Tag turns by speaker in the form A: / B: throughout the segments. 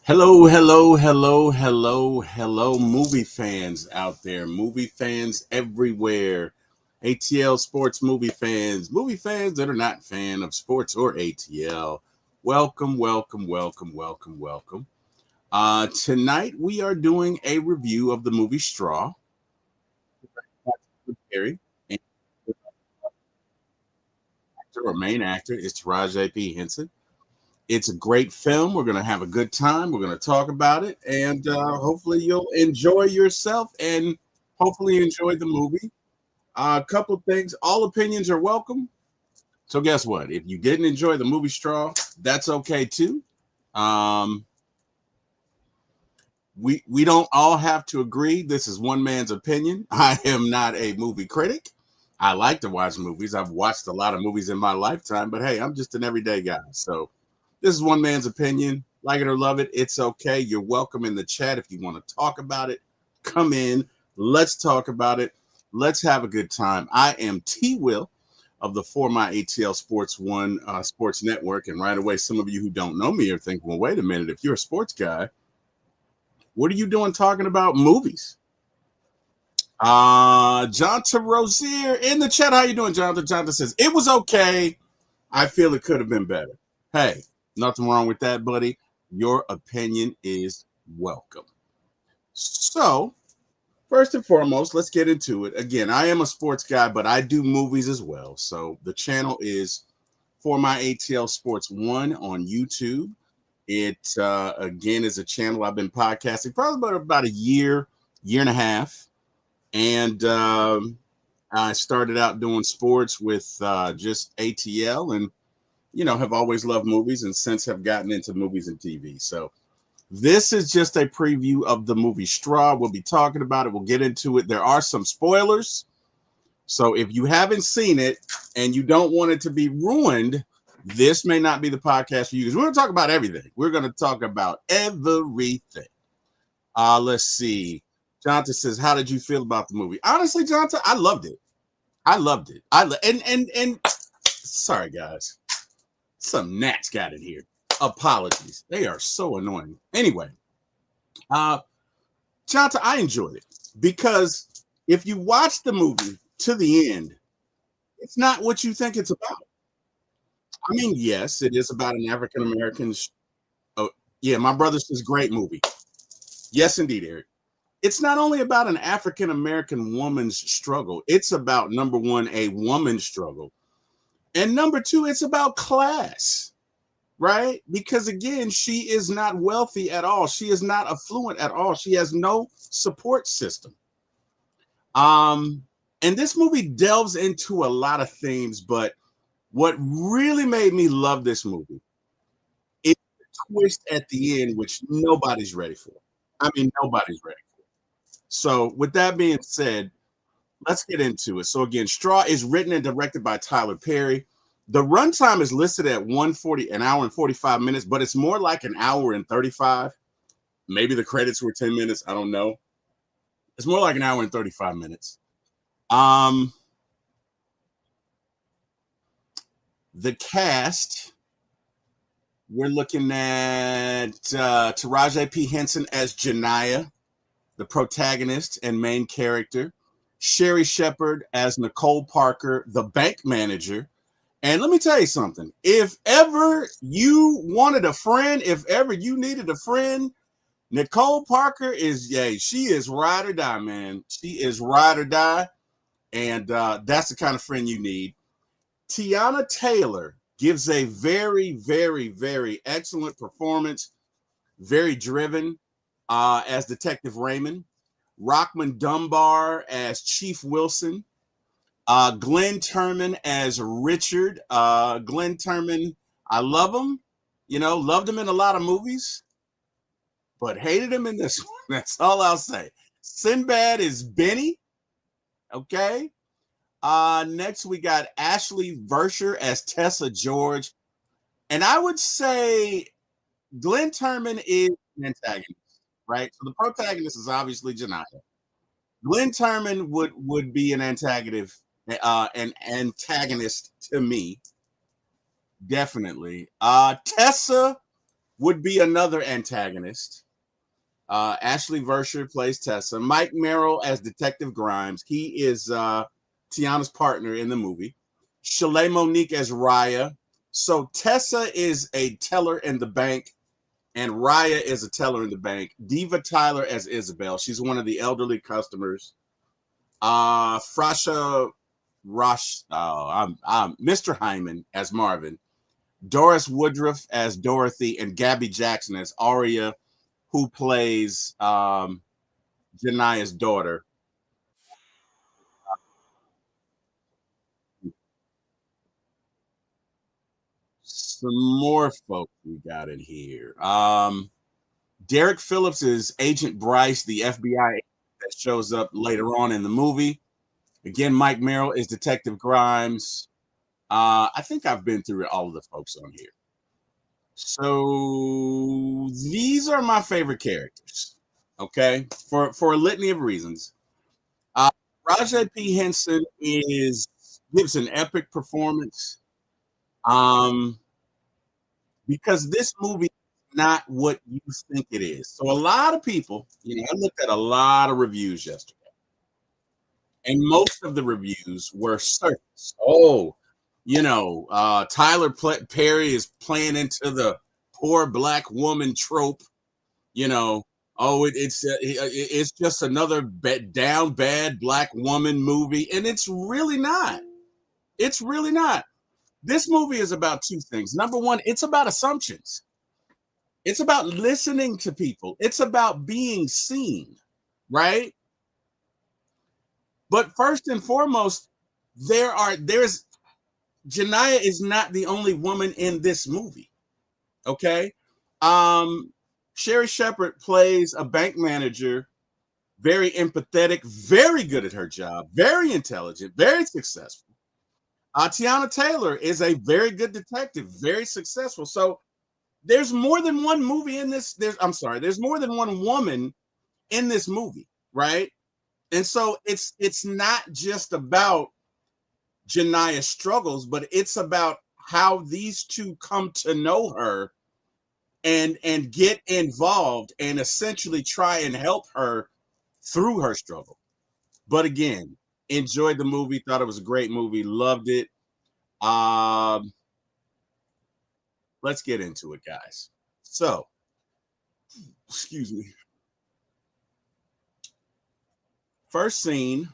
A: Hello, hello, hello, hello, hello, movie fans out there, movie fans everywhere, ATL sports movie fans that are not fan of sports or ATL. Welcome, welcome, welcome, welcome, welcome. Tonight we are doing a review of the movie Straw. Harry, and actor or main actor is Taraji P. Henson. It's a great film. We're going to have a good time. We're going to talk about it, and hopefully, you'll enjoy yourself and hopefully enjoy the movie. A couple things. All opinions are welcome. So, guess what? If you didn't enjoy the movie Straw, that's okay too. Um, we don't all have to agree. This is one man's opinion. I am not a movie critic. I like to watch movies. I've watched a lot of movies in my lifetime, but hey, I'm just an everyday guy. So this is one man's opinion. Like it or love it, it's okay. You're welcome in the chat if you want to talk about it. Come in. Let's talk about it. Let's have a good time. I am T Will of the For My ATL Sports One Sports Network. And right away, some of you who don't know me are thinking, well, wait a minute. If you're a sports guy, what are you doing talking about movies? Jonathan Rozier in the chat. How you doing, Jonathan? Jonathan says, it was okay. I feel it could have been better. Hey, nothing wrong with that, buddy. Your opinion is welcome. So, first and foremost, let's get into it. Again, I am a sports guy, but I do movies as well. So, the channel is For My ATL Sports One on YouTube. It, again, is a channel I've been podcasting probably about a year, year and a half. And I started out doing sports with just ATL and have always loved movies and since have gotten into movies and TV. So this is just a preview of the movie Straw. We'll be talking about it. We'll get into it. There are some spoilers. So if you haven't seen it and you don't want it to be ruined, this may not be the podcast for you because we're going to talk about everything. We're going to talk about everything. Let's see. Jonathan says, how did you feel about the movie? Honestly, Jonathan, I loved it. I loved it. And sorry, guys. Some gnats got in here. Apologies. They are so annoying. Anyway, uh, Jonathan, I enjoyed it because if you watch the movie to the end, it's not what you think it's about. I mean, yes, it is about an African American. Oh, yeah, my brother says great movie. Yes, indeed, Eric. It's not only about an African American woman's struggle, it's about number one, a woman's struggle. And number two, it's about class, right? Because again, she is not wealthy at all. She is not affluent at all. She has no support system. Um, and this movie delves into a lot of themes, but what really made me love this movie is the twist at the end, which nobody's ready for. I mean, nobody's ready for. So, with that being said, let's get into it. So again, Straw is written and directed by Tyler Perry. The runtime is listed at 140, an hour and 45 minutes, but it's more like an hour and 35. Maybe the credits were 10 minutes. I don't know. It's more like an hour and 35 minutes. Um, the cast, we're looking at Taraji P. Henson as Janiyah, the protagonist and main character. Sherry Shepard as Nicole Parker, the bank manager. And let me tell you something. If ever you wanted a friend, if ever you needed a friend, Nicole Parker is, she is ride or die, man. She is ride or die. And that's the kind of friend you need. Tiana Taylor gives a very, very, very excellent performance, very driven as Detective Raymond. Rockman Dunbar as Chief Wilson. Glenn Turman as Richard. Glenn Turman, I love him. Loved him in a lot of movies, but hated him in this one. That's all I'll say. Sinbad is Benny. Okay. Next we got Ashley Versher as Tessa George. And I would say Glenn Turman is an antagonist, right? So the protagonist is obviously Janiyah. Glenn Turman would be an antagonist to me, definitely. Tessa, would be another antagonist. Ashley Versher plays Tessa. Mike Merrill as Detective Grimes. He is Tiana's partner in the movie. Chalet Monique as Raya. So Tessa is a teller in the bank, and Raya is a teller in the bank. Diva Tyler as Isabel. She's one of the elderly customers. Frasha Rosh, I'm Mr. Hyman as Marvin. Doris Woodruff as Dorothy, and Gabby Jackson as Aria, who plays Jania's daughter. Some more folks we got in here. Derek Phillips is Agent Bryce, the FBI that shows up later on in the movie. Again, Mike Merrill is Detective Grimes. I think I've been through all of the folks on here. So these are my favorite characters. Okay, for a litany of reasons. Uh, Rajay P. Henson is gives an epic performance. Um, because this movie is not what you think it is. So a lot of people, I looked at a lot of reviews yesterday, and most of the reviews were surface. Oh, Tyler Perry is playing into the poor black woman trope. You know, it's just another down bad black woman movie, and it's really not. It's really not. This movie is about two things. Number one, it's about assumptions. It's about listening to people. It's about being seen, right? But first and foremost, there's Janiyah is not the only woman in this movie. Okay. Um, Sherry Shepard plays a bank manager, very empathetic, very good at her job, very intelligent, very successful. Tiana Taylor is a very good detective, very successful. So there's more than one movie in this. There's more than one woman in this movie, right? And so it's not just about Janiah's struggles, but it's about how these two come to know her and get involved and essentially try and help her through her struggle. But again, enjoyed the movie, thought it was a great movie, loved it. Um, let's get into it, guys. So, excuse me. First scene,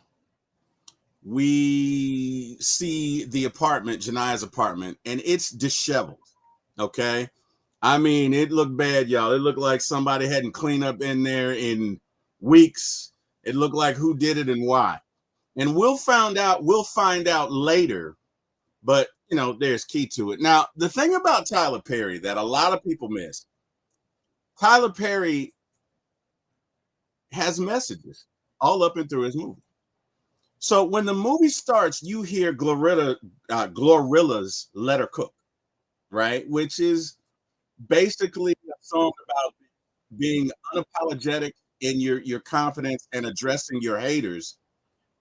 A: we see the apartment, Janiah's apartment, and it's disheveled. Okay. I mean, it looked bad, y'all. It looked like somebody hadn't cleaned up in there in weeks. It looked like who did it and why. And we'll find out later, but there's key to it. Now, the thing about Tyler Perry that a lot of people miss, Tyler Perry has messages all up and through his movie. So when the movie starts, you hear Glorilla's Let Her Cook, right? Which is basically a song about being unapologetic in your confidence and addressing your haters.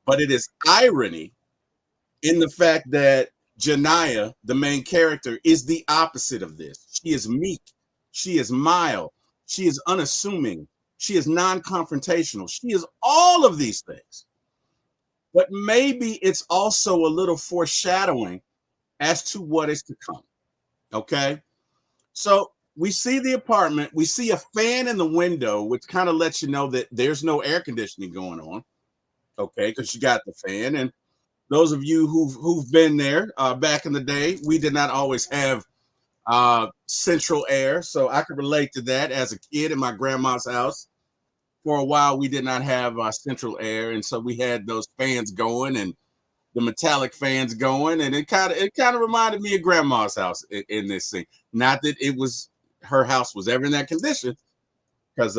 A: But it is irony in the fact that Janiah, the main character, is the opposite of this. She is meek. She is mild. She is unassuming. She is non-confrontational. She is all of these things. But maybe it's also a little foreshadowing as to what is to come. Okay. So we see the apartment. We see a fan in the window, which kind of lets you know that there's no air conditioning going on. Okay. Because you got the fan. And those of you who've been there back in the day, we did not always have central air. So I could relate to that as a kid in my grandma's house. For a while, we did not have central air. And so we had those fans going and the metallic fans going, and it kind of reminded me of grandma's house in this scene. Not that her house was ever in that condition, because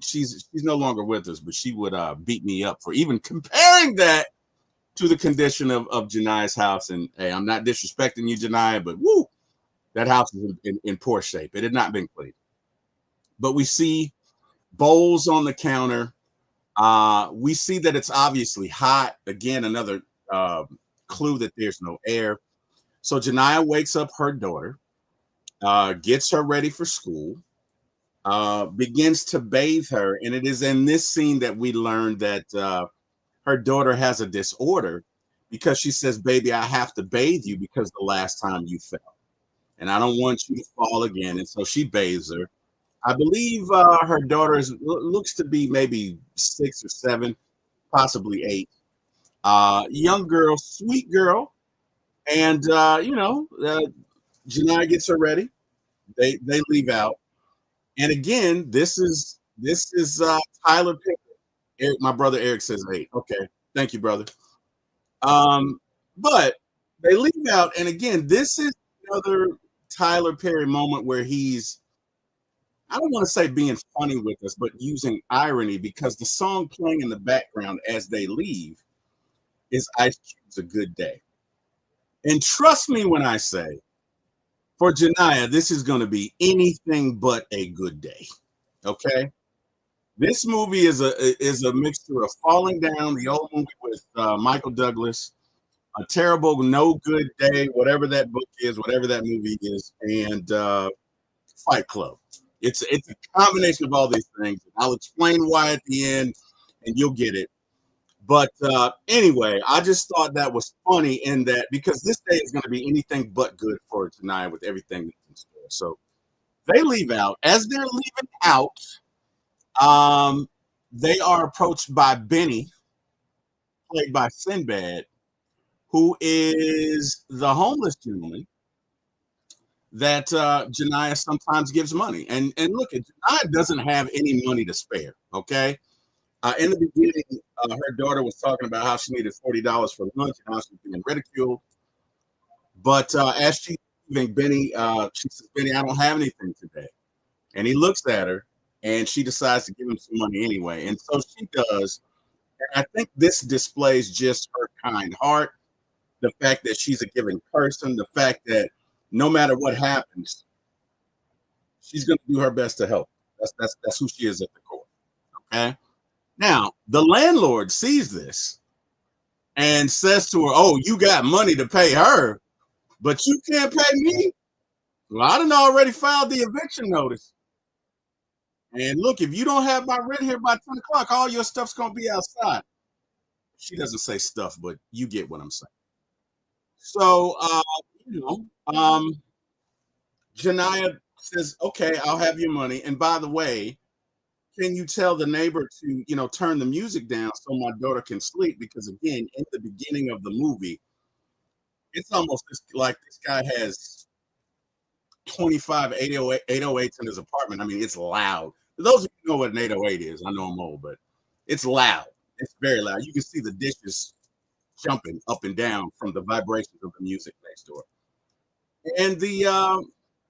A: she's no longer with us, but she would beat me up for even comparing that to the condition of Janiah's house. And hey, I'm not disrespecting you, Janiah, but woo, that house is in poor shape. It had not been cleaned. But we see bowls on the counter. We see that it's obviously hot. Again, another clue that there's no air. So Janiah wakes up her daughter, gets her ready for school. begins to bathe her. And it is in this scene that we learn that her daughter has a disorder because she says, "Baby, I have to bathe you because the last time you fell. And I don't want you to fall again." And so she bathes her. I believe her daughter looks to be maybe 6 or 7, possibly 8. Young girl, sweet girl. And, Janiyah gets her ready. They leave out. And again, this is Tyler Perry. Eric, my brother Eric says 8. Okay. Thank you, brother. Um, but they leave out. And again, this is another Tyler Perry moment where he's, I don't want to say being funny with us, but using irony because the song playing in the background as they leave is Ice Cube's A Good Day. And trust me when I say, for Janiyah, this is going to be anything but a good day. Okay? This movie is a mixture of Falling Down, the old movie with Michael Douglas, A Terrible No Good Day, whatever that book is, whatever that movie is, and Fight Club. It's a combination of all these things. I'll explain why at the end, and you'll get it. But anyway, I just thought that was funny in that because this day is going to be anything but good for tonight with everything that's in store. So they leave out. As they're leaving out, um, they are approached by Benny, played by Sinbad, who is the homeless gentleman that Janiyah sometimes gives money. And look, Janiyah doesn't have any money to spare. Okay. In the beginning, her daughter was talking about how she needed $40 for lunch and how she's being ridiculed. But as she's leaving, Benny, she says, "Benny, I don't have anything today." And he looks at her and she decides to give him some money anyway. And so she does. And I think this displays just her kind heart, the fact that she's a giving person, the fact that no matter what happens, she's going to do her best to help. That's who she is at the core. Okay. Now, the landlord sees this and says to her, "Oh, you got money to pay her, but you can't pay me? Well, I done already filed the eviction notice. And look, if you don't have my rent here by 10 o'clock, all your stuff's going to be outside." She doesn't say stuff, but you get what I'm saying. So, you know, Janiyah says, "Okay, I'll have your money. And by the way, can you tell the neighbor to, turn the music down so my daughter can sleep?" Because again, in the beginning of the movie, it's almost like this guy has 25 808s in his apartment. I mean, it's loud. For those of you who know what an 808 is, I know I'm old, but it's loud. It's very loud. You can see the dishes jumping up and down from the vibrations of the music next door. And the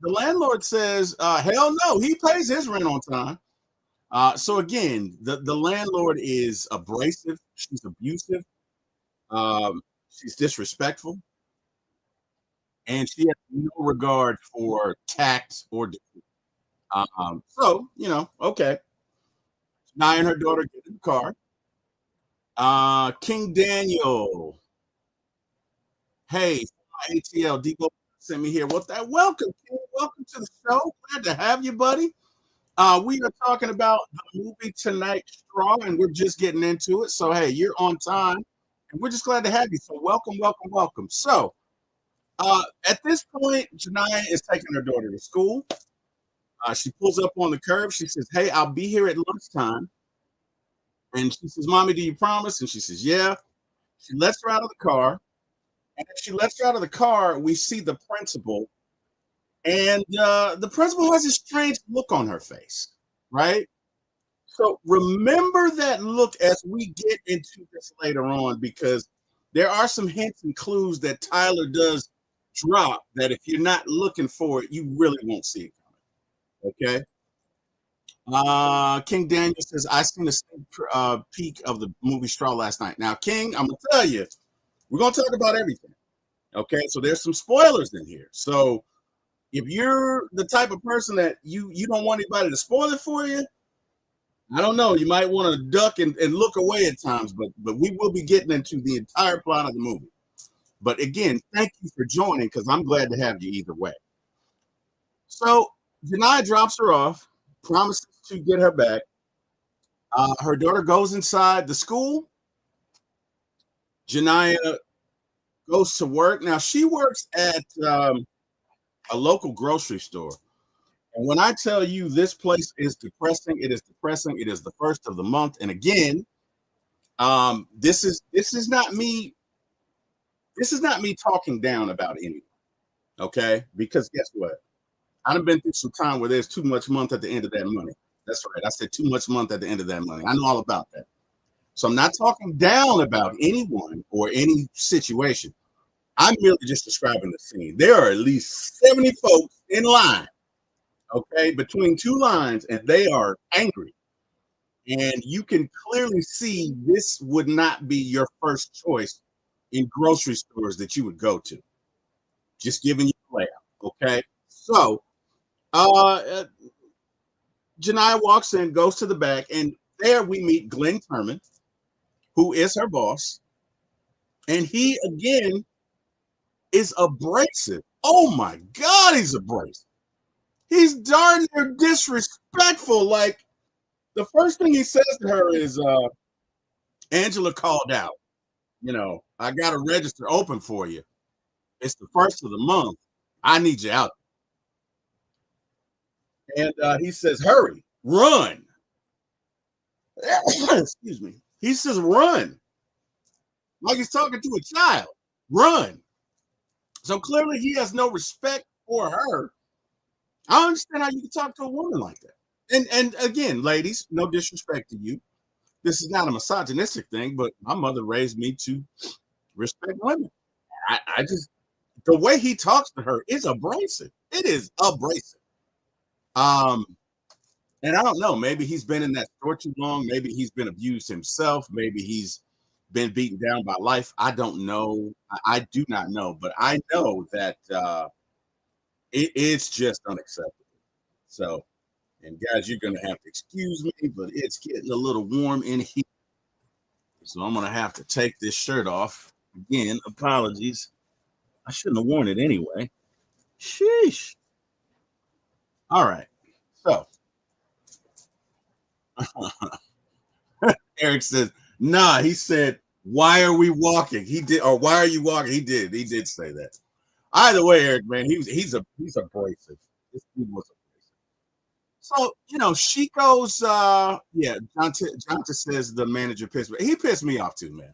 A: landlord says, "Hell no, he pays his rent on time." So again, the landlord is abrasive. She's abusive. She's disrespectful, and she has no regard for tact or. So okay. Now and her daughter get in the car. King Daniel, hey, ATL Depot sent me here. Well, welcome, King. Welcome to the show. Glad to have you, buddy. We are talking about the movie tonight, Straw, and we're just getting into it. So, hey, you're on time, and we're just glad to have you. So, welcome, welcome, welcome. So, at this point, Janiyah is taking her daughter to school. She pulls up on the curb. She says, "Hey, I'll be here at lunchtime." And she says, "Mommy, do you promise?" And she says, "Yeah." She lets her out of the car. And as she lets her out of the car, we see the principal. And the principal has a strange look on her face, right? So remember that look as we get into this later on, because there are some hints and clues that Tyler does drop that if you're not looking for it, you really won't see it coming. Okay. King Daniel says, "I seen a sneak peek of the movie Straw last night." Now, King, I'm gonna tell you, we're gonna talk about everything. Okay, so there's some spoilers in here. So if you're the type of person that you don't want anybody to spoil it for you, I don't know. You might want to duck and look away at times, but we will be getting into the entire plot of the movie. But again, thank you for joining because I'm glad to have you either way. So Janiyah drops her off, promises to get her back. Her daughter goes inside the school. Janiyah goes to work. Now she works at a local grocery store. And when I tell you this place is depressing, it is depressing. It is the first of the month. And again, this is not me. This is not me talking down about anyone. Okay, because guess what? I've been through some time where there's too much month at the end of that money. That's right. I said too much month at the end of that money. I know all about that. So I'm not talking down about anyone or any situation. I'm merely just describing the scene. There are at least 70 folks in line, okay, between two lines, and they are angry. And you can clearly see this would not be your first choice in grocery stores that you would go to. Just giving you a layout, okay? So, Janiyah walks in, goes to the back, and there we meet Glenn Turman, who is her boss. And he, again, is abrasive. Oh my God, he's abrasive. He's darn near disrespectful. Like, the first thing he says to her is, Angela called out. I got a register open for you. It's the first of the month. I need you out. And he says, hurry, run. Excuse me. He says, run. Like he's talking to a child. Run. So clearly he has no respect for her. I don't understand how you can talk to a woman like that. And again, ladies, no disrespect to you. This is not a misogynistic thing, but my mother raised me to respect women. I just, the way he talks to her is abrasive. It is abrasive. And I don't know, maybe he's been in that store too long. Maybe he's been abused himself. Maybe he's been beaten down by life. I don't know. I do not know, but I know that it's just unacceptable. So, and guys, you're gonna have to excuse me, but it's getting a little warm in here, so I'm gonna have to take this shirt off again. Apologies. I shouldn't have worn it anyway. Sheesh. All right. So Eric says, nah, he said, why are we walking? He did, or why are you walking? He did say that. Either way, Eric, man, he's abrasive. This dude was abrasive. So, she goes, yeah, Jonathan says the manager pissed me. He pissed me off too, man.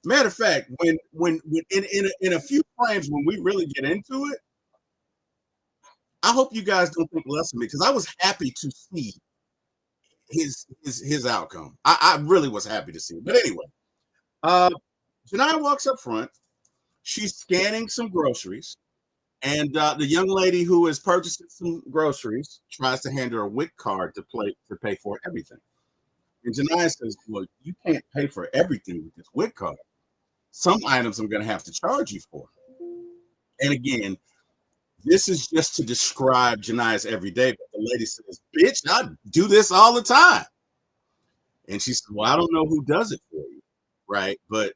A: Matter of fact, when in a few frames when we really get into it, I hope you guys don't think less of me because I was happy to see his outcome. I really was happy to see it. But anyway, Janiyah walks up front. She's scanning some groceries, and the young lady who is purchasing some groceries tries to hand her a WIC card to pay for everything. And Janiyah says, "Well, you can't pay for everything with this WIC card. Some items I'm going to have to charge you for." And again, this is just to describe Janiyah's everyday. But the lady says, "Bitch, I do this all the time." And she said, "Well, I don't know who does it for you, right? But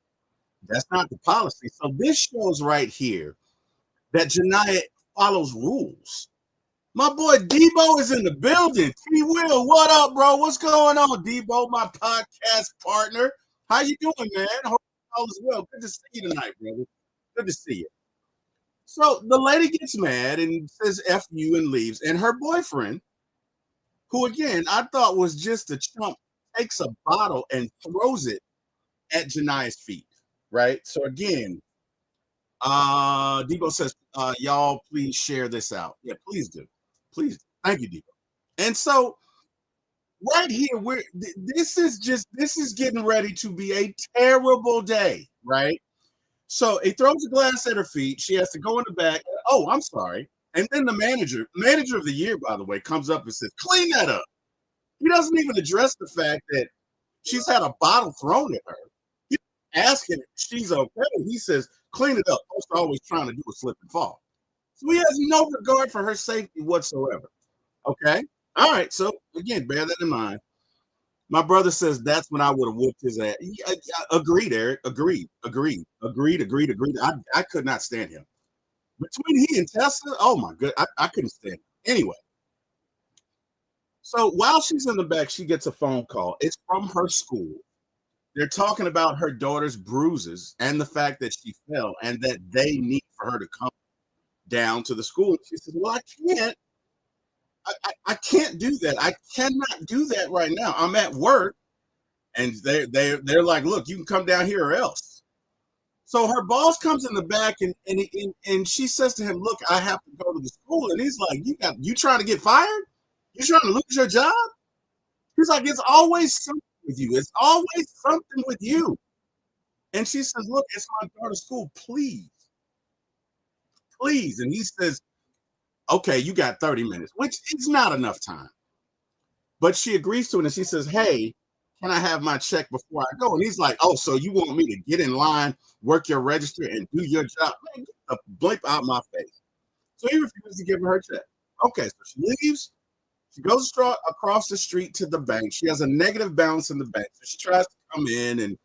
A: that's not the policy." So this shows right here that Janiyah follows rules. My boy Debo is in the building. T Will, what up, bro? What's going on, Debo, my podcast partner? How you doing, man? Hope all is well. Good to see you tonight, brother. Good to see you. So the lady gets mad and says F you and leaves. And her boyfriend, who again I thought was just a chump, takes a bottle and throws it at Janiyah's feet. Right. So again, Debo says, y'all please share this out. Yeah, please do. Please. Thank you, Debo. And so right here, this is getting ready to be a terrible day, right? So he throws a glass at her feet. She has to go in the back. Oh, I'm sorry. And then the manager of the year, by the way, comes up and says, clean that up. He doesn't even address the fact that she's had a bottle thrown at her. He's asking if she's okay. He says, clean it up. Most always trying to do a slip and fall. So he has no regard for her safety whatsoever. Okay. All right. So again, bear that in mind. My brother says that's when I would have whooped his ass. Agreed, Eric. Agreed. I could not stand him. Between he and Tessa, oh my god, I couldn't stand him. Anyway, So while she's in the back, she gets a phone call. It's from her school. They're talking about her daughter's bruises and the fact that she fell and that they need for her to come down to the school. She says, "Well, I can't do that. I cannot do that right now. I'm at work." And they're like, "Look, you can come down here or else." So her boss comes in the back and she says to him, "Look, I have to go to the school." And he's like, "You trying to get fired? You trying to lose your job?" He's like, "It's always something with you. It's always something with you." And she says, "Look, it's my daughter's school. Please, please." And he says, "Okay, you got 30 minutes," which is not enough time. But she agrees to it and she says, "Hey, can I have my check before I go?" And he's like, "Oh, so you want me to get in line, work your register, and do your job?" Man, get the blip out my face. So he refuses to give her check. Okay, so she leaves. She goes across the street to the bank. She has a negative balance in the bank. So she tries to come in and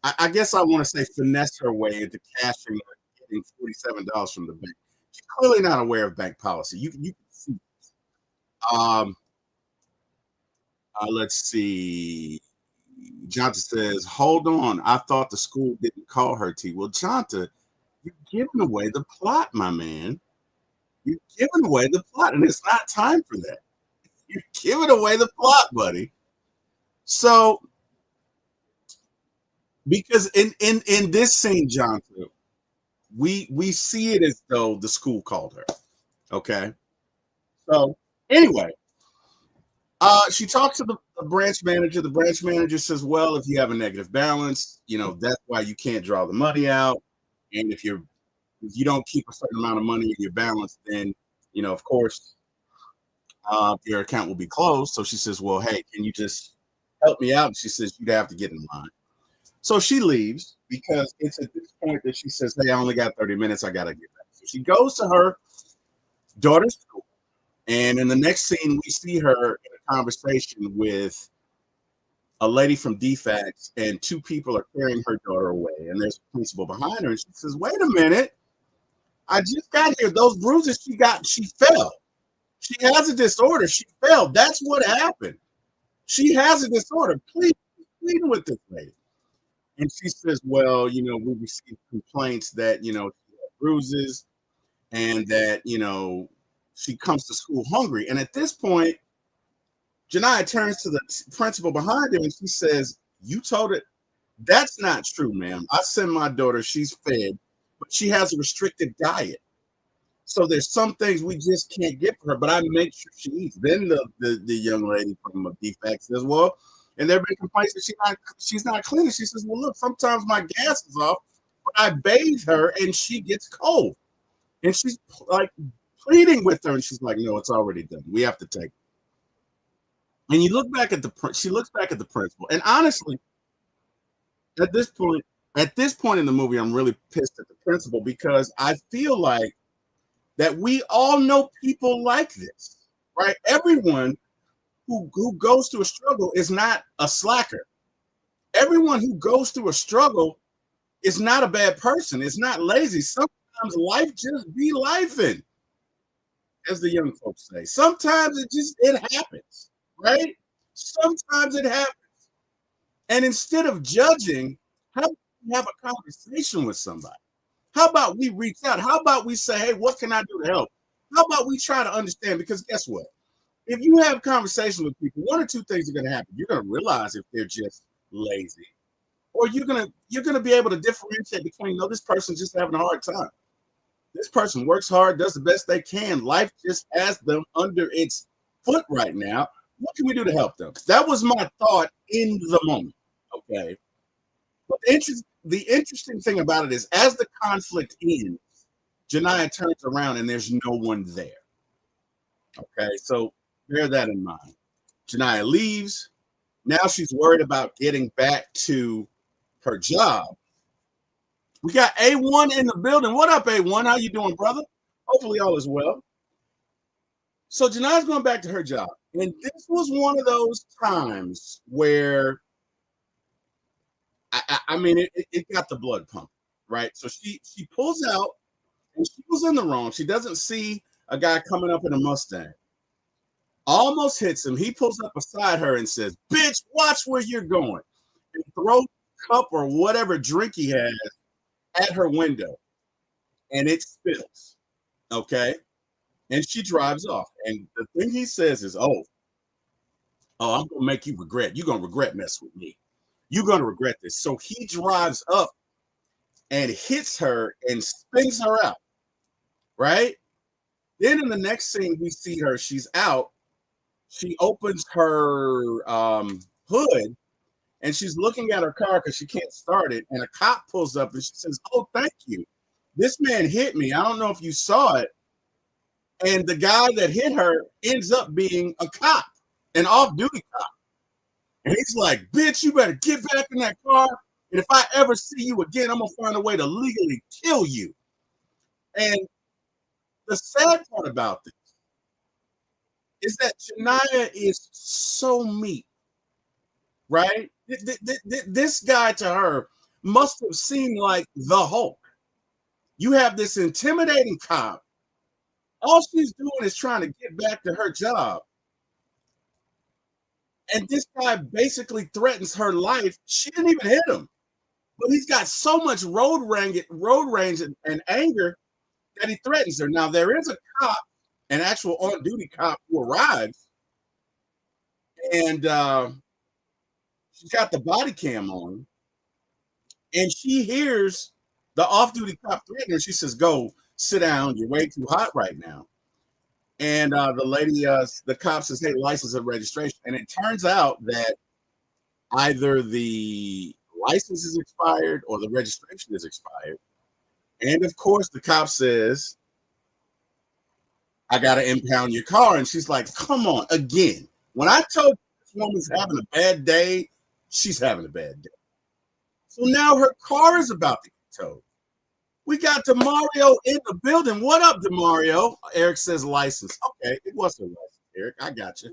A: I guess I want to say finesse her way into cashing or getting $47 from the bank. She's clearly not aware of bank policy. You can see. Um, let's see. Jonta says, "Hold on. I thought the school didn't call her T." Well, Jonta, you're giving away the plot, my man. You're giving away the plot, and it's not time for that. You're giving away the plot, buddy. So, because in this scene, Jonta, we see it as though the school called her. Okay. So anyway, she talks to the branch manager. The branch manager says, "Well, if you have a negative balance, that's why you can't draw the money out. And if you don't keep a certain amount of money in your balance, then of course, your account will be closed." So she says, "Well, hey, can you just help me out?" And she says, "You'd have to get in line." So she leaves because it's at this point that she says, "Hey, I only got 30 minutes. I gotta get back." So she goes to her daughter's school. And in the next scene, we see her in a conversation with a lady from DFACS, and two people are carrying her daughter away. And there's a principal behind her, and she says, "Wait a minute, I just got here. Those bruises she got, she fell. She has a disorder. She fell. That's what happened. She has a disorder. Please, plead with this lady." And she says, "Well, we received complaints that, she had bruises and that, she comes to school hungry." And at this point, Janiyah turns to the principal behind her and she says, "You told it? That's not true, ma'am. I send my daughter, she's fed, but she has a restricted diet. So there's some things we just can't get for her, but I make sure she eats." Then the young lady from DFAC says, "Well, and there have been complaints that she's not clean." She says, "Well, look, sometimes my gas is off, but I bathe her and she gets cold." And she's like pleading with her, and she's like, "No, it's already done. We have to take it." And she looks back at the principal, and honestly, at this point, in the movie, I'm really pissed at the principal because I feel like that we all know people like this, right? Everyone who goes through a struggle is not a slacker. Everyone who goes through a struggle is not a bad person. It's not lazy. Sometimes life just be lifing, as the young folks say. Sometimes it happens, right? Sometimes it happens. And instead of judging, how about we have a conversation with somebody? How about we reach out? How about we say, "Hey, what can I do to help?" How about we try to understand? Because guess what? If you have conversation with people, one or two things are going to happen. You're going to realize if they're just lazy, or you're gonna be able to differentiate between, no, this person's just having a hard time. This person works hard, does the best they can. Life just has them under its foot right now. What can we do to help them? That was my thought in the moment. Okay. But the interesting thing about it is, as the conflict ends, Janiyah turns around and there's no one there. Okay. So bear that in mind. Janiyah leaves. Now she's worried about getting back to her job. We got A1 in the building. What up, A1? How you doing, brother? Hopefully all is well. So Janiyah's going back to her job. And this was one of those times where I mean, it got the blood pumping, right? So she pulls out, and she was in the wrong. She doesn't see a guy coming up in a Mustang. almost hits him. He pulls up beside her and says, "Bitch, watch where you're going," and throws a cup or whatever drink he has at her window, and it spills. Okay, and she drives off. And the thing he says is, "Oh, I'm gonna make you regret. You're gonna regret messing with me. You're gonna regret this." So he drives up and hits her and spins her out. Right. Then in the next scene, we see her. She's out. She opens her hood and she's looking at her car because she can't start it. And a cop pulls up and she says, "Oh, thank you. This man hit me. I don't know if you saw it." And the guy that hit her ends up being a cop, an off-duty cop. And he's like, "Bitch, you better get back in that car. And if I ever see you again, I'm gonna find a way to legally kill you." And the sad part about this is that Janiyah is so meek, right? This guy to her must have seemed like the Hulk. You have this intimidating cop. All she's doing is trying to get back to her job. And this guy basically threatens her life. She didn't even hit him, but he's got so much road range and anger that he threatens her. Now, there is a cop, an actual on duty cop, who arrives and she's got the body cam on and she hears the off duty cop threaten her. She says, "Go sit down. You're way too hot right now." And the lady, the cop says, "Hey, license and registration." And it turns out that either the license is expired or the registration is expired. And of course, the cop says, "I got to impound your car." And she's like, "Come on, again. When I told you this woman's having a bad day, she's having a bad day." So now her car is about to get towed. We got Demario in the building. What up, Demario? Eric says license. Okay, it was a license, Eric. I got you.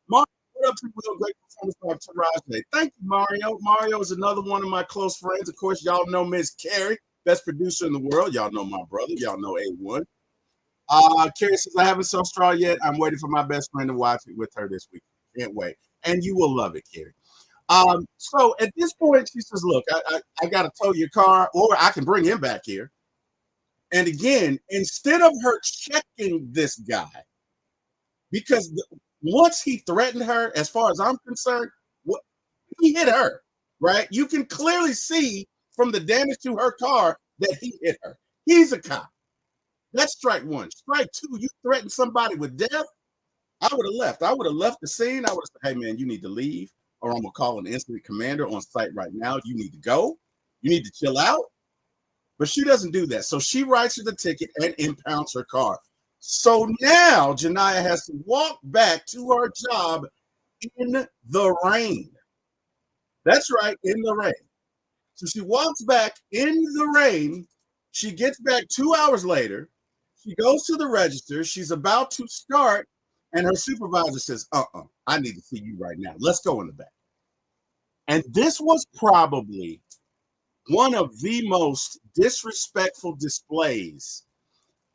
A: Mario, what up to Will? Great performance by Taraji. Thank you, Mario. Mario is another one of my close friends. Of course, y'all know Miss Carrie, best producer in the world. Y'all know my brother. Y'all know A1. Carrie says, "I haven't saw Straw yet. I'm waiting for my best friend to watch it with her this week. Can't wait." And you will love it, Carrie. So at this point, she says, "Look, I got to tow your car, or I can bring him back here." And again, instead of her checking this guy, because once he threatened her, as far as I'm concerned, what he hit her, right? You can clearly see from the damage to her car that he hit her. He's a cop. That's strike one. Strike two, you threaten somebody with death. I would have left. I would have left the scene. I would have said, "Hey, man, you need to leave, or I'm going to call an incident commander on site right now. You need to go. You need to chill out." But she doesn't do that. So she writes her the ticket and impounds her car. So now Janiyah has to walk back to her job in the rain. That's right, in the rain. So she walks back in the rain. She gets back 2 hours later. She goes to the register. She's about to start, and her supervisor says, "I need to see you right now. Let's go in the back." And this was probably one of the most disrespectful displays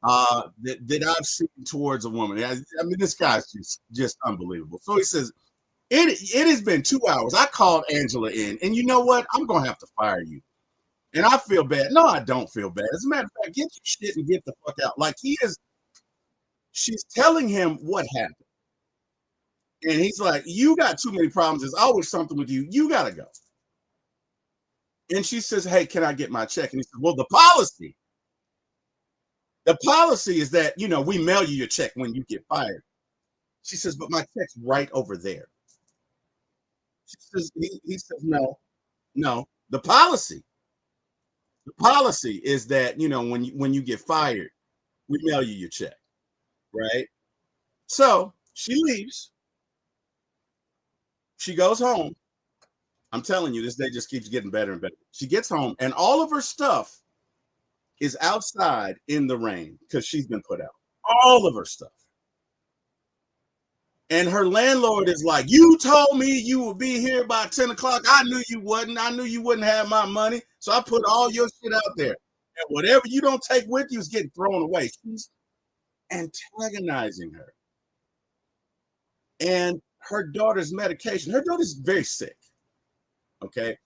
A: that I've seen towards a woman. I mean, this guy's just unbelievable. So he says, it has been 2 hours. I called Angela in, and you know what? I'm going to have to fire you. And I feel bad. No, I don't feel bad. As a matter of fact, get your shit and get the fuck out. Like she's telling him what happened. And he's like, "You got too many problems. There's always something with you. You got to go." And she says, "Hey, can I get my check?" And he says, "Well, the policy is that, we mail you your check when you get fired." She says, "But my check's right over there." She says, he says, No. The policy is that, when you get fired, we mail you your check, right? So she leaves. She goes home. I'm telling you, this day just keeps getting better and better. She gets home, and all of her stuff is outside in the rain because she's been put out. All of her stuff. And her landlord is like, "You told me you would be here by 10 o'clock. I knew you wouldn't. I knew you wouldn't have my money. So I put all your shit out there. And whatever you don't take with you is getting thrown away." She's antagonizing her. And her daughter's medication, her daughter's very sick. Okay.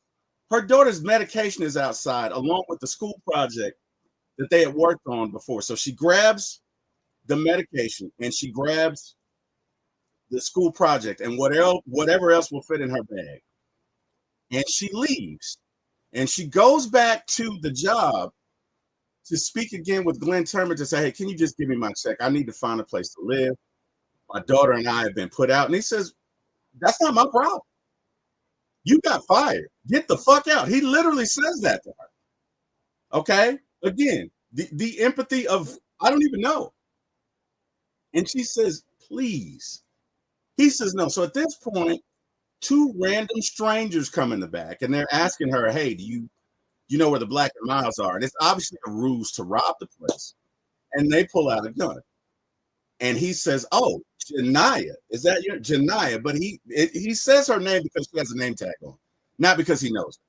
A: Her daughter's medication is outside along with the school project that they had worked on before. So she grabs the medication and she grabs the school project and whatever else will fit in her bag. And she leaves. And she goes back to the job to speak again with Glenn Turner to say, hey, can you just give me my check? I need to find a place to live. My daughter and I have been put out. And he says, that's not my problem. You got fired. Get the fuck out. He literally says that to her. Okay. Again, the empathy of, I don't even know. And she says, please. He says, no. So at this point, two random strangers come in the back and they're asking her, hey, do you know where the Black and Miles are? And it's obviously a ruse to rob the place. And they pull out a gun. And he says, oh, Janiyah, is that your Janiyah? But he says her name because she has a name tag on, not because he knows her.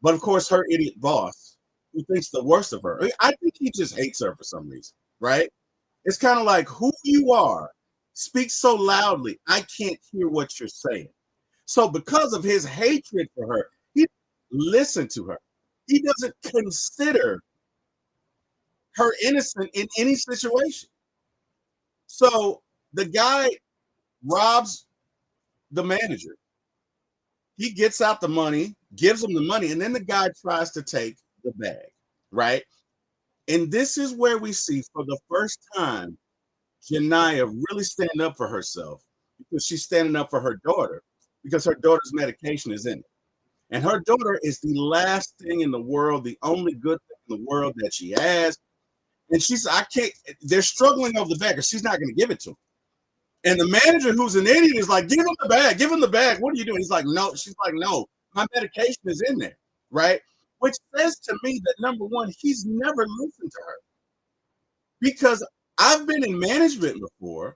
A: But of course, her idiot boss, who thinks the worst of her. I think he just hates her for some reason, right? It's kind of like who you are speaks so loudly, I can't hear what you're saying. So because of his hatred for her, he doesn't listen to her. He doesn't consider her innocent in any situation. So the guy robs the manager. He gets out the money, gives him the money, and then the guy tries to take the bag, right? And this is where we see for the first time Janiyah really stand up for herself because she's standing up for her daughter because her daughter's medication is in it. And her daughter is the last thing in the world, the only good thing in the world that she has. And she's, I can't, they're struggling over the bag because she's not going to give it to him. And the manager, who's an idiot, is like, give him the bag, give him the bag. What are you doing? He's like, no. She's like, no, my medication is in there, right? Which says to me that number one, he's never listened to her. Because I've been in management before.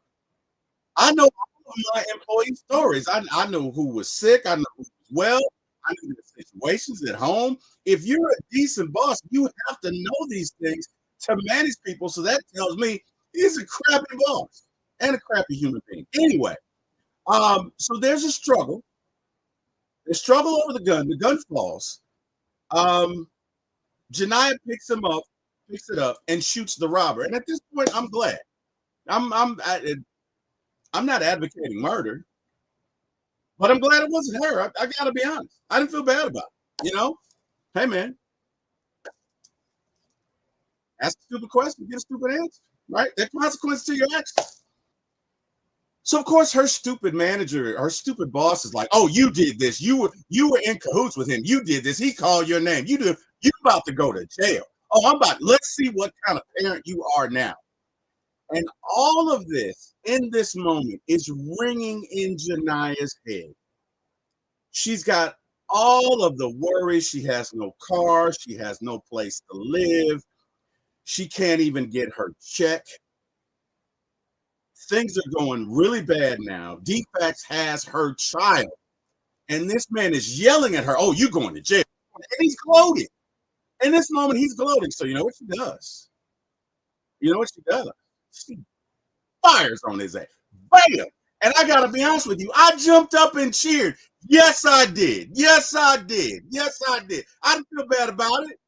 A: I know all of my employee stories. I know who was sick. I know who was well. I know the situations at home. If you're a decent boss, you have to know these things to manage people. So that tells me he's a crappy boss and a crappy human being. Anyway, so there's a struggle. They struggle over the gun. The gun falls. Janiyah picks it up, and shoots the robber. And at this point, I'm glad. I'm not advocating murder, but I'm glad it wasn't her. I got to be honest. I didn't feel bad about it. You know, hey man, ask a stupid question, get a stupid answer. Right? There are consequences to your actions. So of course, her stupid manager, her stupid boss is like, "Oh, you did this. You were in cahoots with him. You did this. He called your name. You about to go to jail. Oh, let's see what kind of parent you are now." And all of this in this moment is ringing in Janiyah's head. She's got all of the worries. She has no car. She has no place to live. She can't even get her check. Things are going really bad now. DFACS has her child. And this man is yelling at her, oh, you're going to jail. And he's gloating. In this moment, he's gloating. So you know what she does? You know what she does? She fires on his ass. Bam! And I got to be honest with you. I jumped up and cheered. Yes, I did. Yes, I did. Yes, I did. I didn't feel bad about it.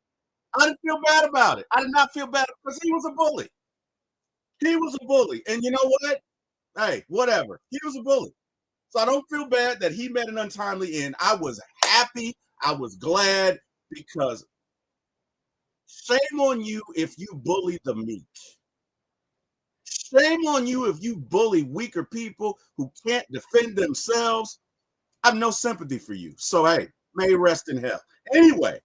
A: I didn't feel bad about it. I did not feel bad because he was a bully. He was a bully. And you know what? Hey, whatever. He was a bully. So I don't feel bad that he met an untimely end. I was happy. I was glad because shame on you if you bully the meek. Shame on you if you bully weaker people who can't defend themselves. I have no sympathy for you. So hey, may you rest in hell. Anyway,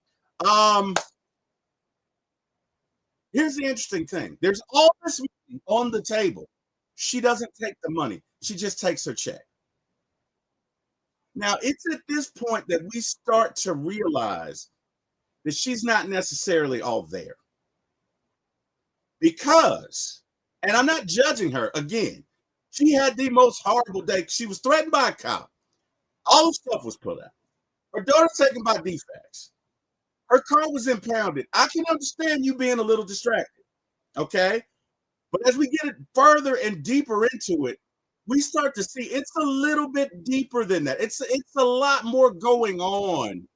A: here's the interesting thing. There's all this money on the table. She doesn't take the money. She just takes her check. Now, it's at this point that we start to realize that she's not necessarily all there. Because, and I'm not judging her again, she had the most horrible day. She was threatened by a cop. All the stuff was put out. Her daughter's taken by DFACS. Her car was impounded. I can understand you being a little distracted. Okay. But as we get it further and deeper into it, we start to see it's a little bit deeper than that. It's a lot more going on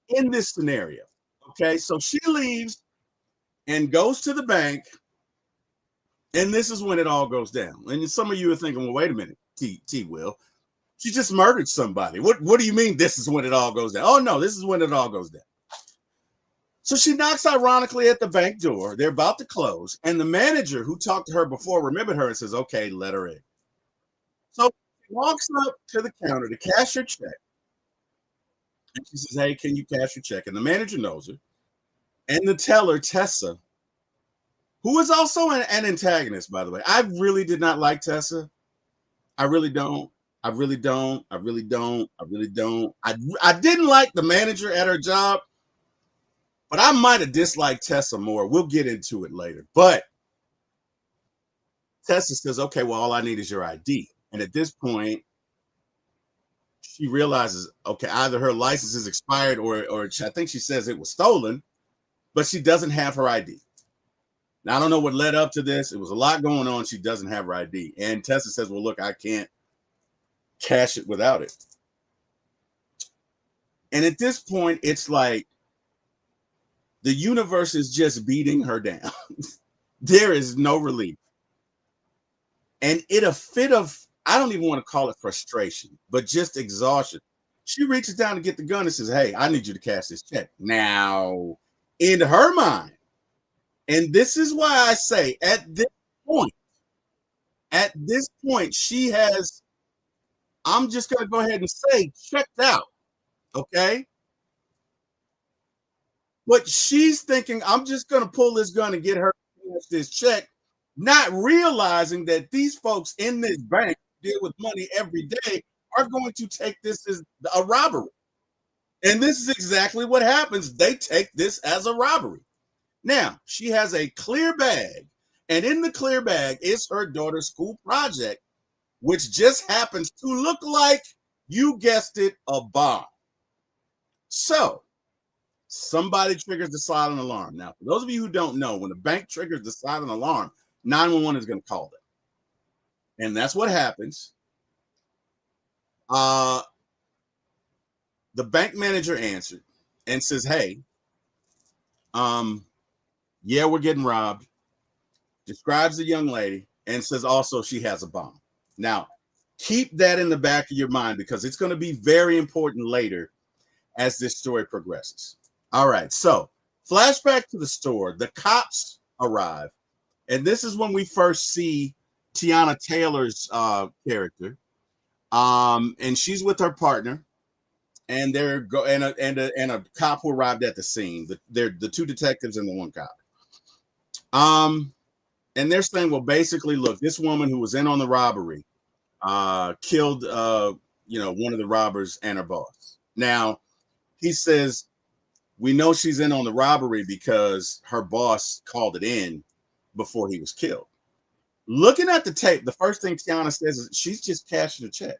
A: in this scenario. Okay, so she leaves and goes to the bank, and this is when it all goes down. And some of you are thinking, well, wait a minute, T Will, she just murdered somebody. What do you mean this is when it all goes down? Oh no, this is when it all goes down. So she knocks ironically at the bank door. They're about to close, and the manager who talked to her before remembered her and says, "Okay, let her in." So she walks up to the counter to cash her check, and she says, "Hey, can you cash your check?" And the manager knows her, and the teller Tessa, who is also an antagonist, by the way. I really did not like Tessa. I really don't. I really don't. I really don't. I really don't. I didn't like the manager at her job, but I might have disliked Tessa more. We'll get into it later. But Tessa says, okay, well, all I need is your ID. And at this point, she realizes, okay, either her license is expired or I think she says it was stolen, but she doesn't have her ID. Now, I don't know what led up to this. It was a lot going on. She doesn't have her ID. And Tessa says, well, look, I can't cash it without it. And at this point, it's like the universe is just beating her down. There is no relief. And in a fit of, I don't even want to call it frustration, but just exhaustion, she reaches down to get the gun and says, hey, I need you to cash this check. Now, in her mind, and this is why I say at this point, she has, I'm just going to go ahead and say, checked out. Okay. But she's thinking, I'm just going to pull this gun and get her this check, not realizing that these folks in this bank deal with money every day are going to take this as a robbery. And this is exactly what happens. They take this as a robbery. Now, she has a clear bag, and in the clear bag is her daughter's school project, which just happens to look like, you guessed it, a bomb. So, somebody triggers the silent alarm. Now, for those of you who don't know, when the bank triggers the silent alarm, 911 is going to call them. And that's what happens. Uh, the bank manager answered and says, hey, yeah, we're getting robbed. Describes the young lady and says also she has a bomb. Now, keep that in the back of your mind because it's going to be very important later as this story progresses. All right, so flashback to the store. The cops arrive, and this is when we first see Teyana Taylor's character. And she's with her partner, and they're and a cop who arrived at the scene. They're the two detectives and the one cop. And they're saying, well, basically, look, this woman who was in on the robbery killed one of the robbers and her boss. Now, he says, we know she's in on the robbery because her boss called it in before he was killed. Looking at the tape, the first thing Teyana says is she's just cashing a check.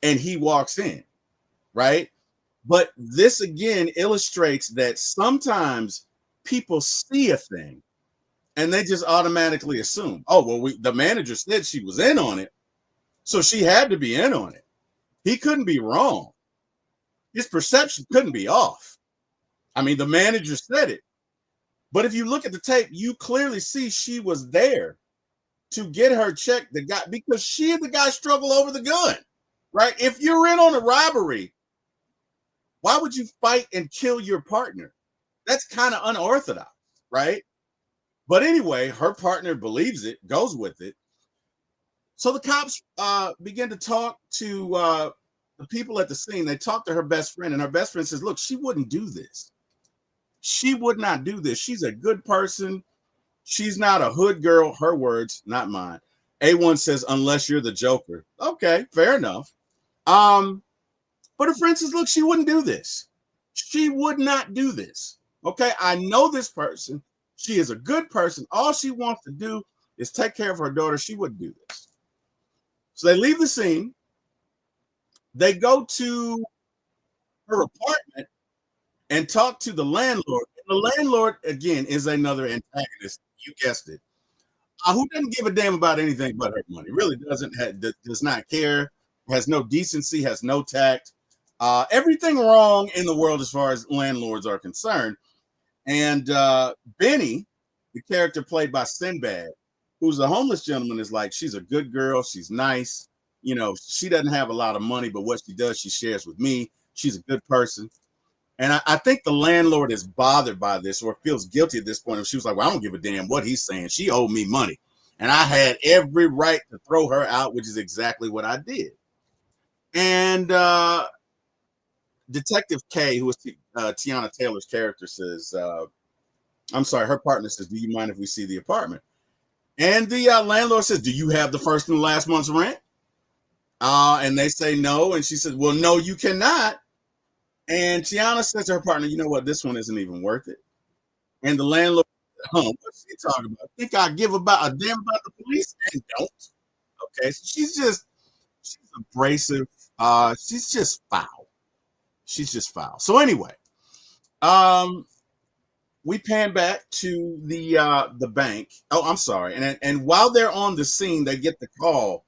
A: And he walks in, right? But this again illustrates that sometimes people see a thing and they just automatically assume, oh, well, the manager said she was in on it, so she had to be in on it. He couldn't be wrong. His perception couldn't be off. I mean, the manager said it. But if you look at the tape, you clearly see she was there to get her check the guy because she and the guy struggle over the gun, right? If you're in on a robbery, why would you fight and kill your partner? That's kind of unorthodox, right? But anyway, her partner believes it, goes with it. So the cops begin to talk to the people at the scene. They talk to her best friend, and her best friend says, look, she wouldn't do this. She would not do this. She's a good person. She's not a hood girl. Her words, not mine. A1 says, unless you're the Joker. Okay, fair enough. But her friend says, look, she wouldn't do this. She would not do this. Okay, I know this person. She is a good person. All she wants to do is take care of her daughter. She wouldn't do this. So they leave the scene. They go to her apartment and talk to the landlord. And the landlord, again, is another antagonist. You guessed it. Who doesn't give a damn about anything but her money? Really doesn't, does not care, has no decency, has no tact. Everything wrong in the world as far as landlords are concerned. And Benny, the character played by Sinbad, who's a homeless gentleman, is like, she's a good girl. She's nice. She doesn't have a lot of money, but what she does, she shares with me. She's a good person. And I think the landlord is bothered by this or feels guilty at this point. And she was like, well, I don't give a damn what he's saying. She owed me money. And I had every right to throw her out, which is exactly what I did. And Detective K, who was Tiana Taylor's character, says, I'm sorry, her partner says, do you mind if we see the apartment? And the landlord says, do you have the first and the last month's rent? And they say no. And she says, well, no, you cannot. And Tiana says to her partner, you know what? This one isn't even worth it. And the landlord, what's she talking about? Think I give about a damn about the police and don't. Okay. So she's abrasive. She's just foul. She's just foul. So anyway, we pan back to the bank. Oh, I'm sorry. And while they're on the scene, they get the call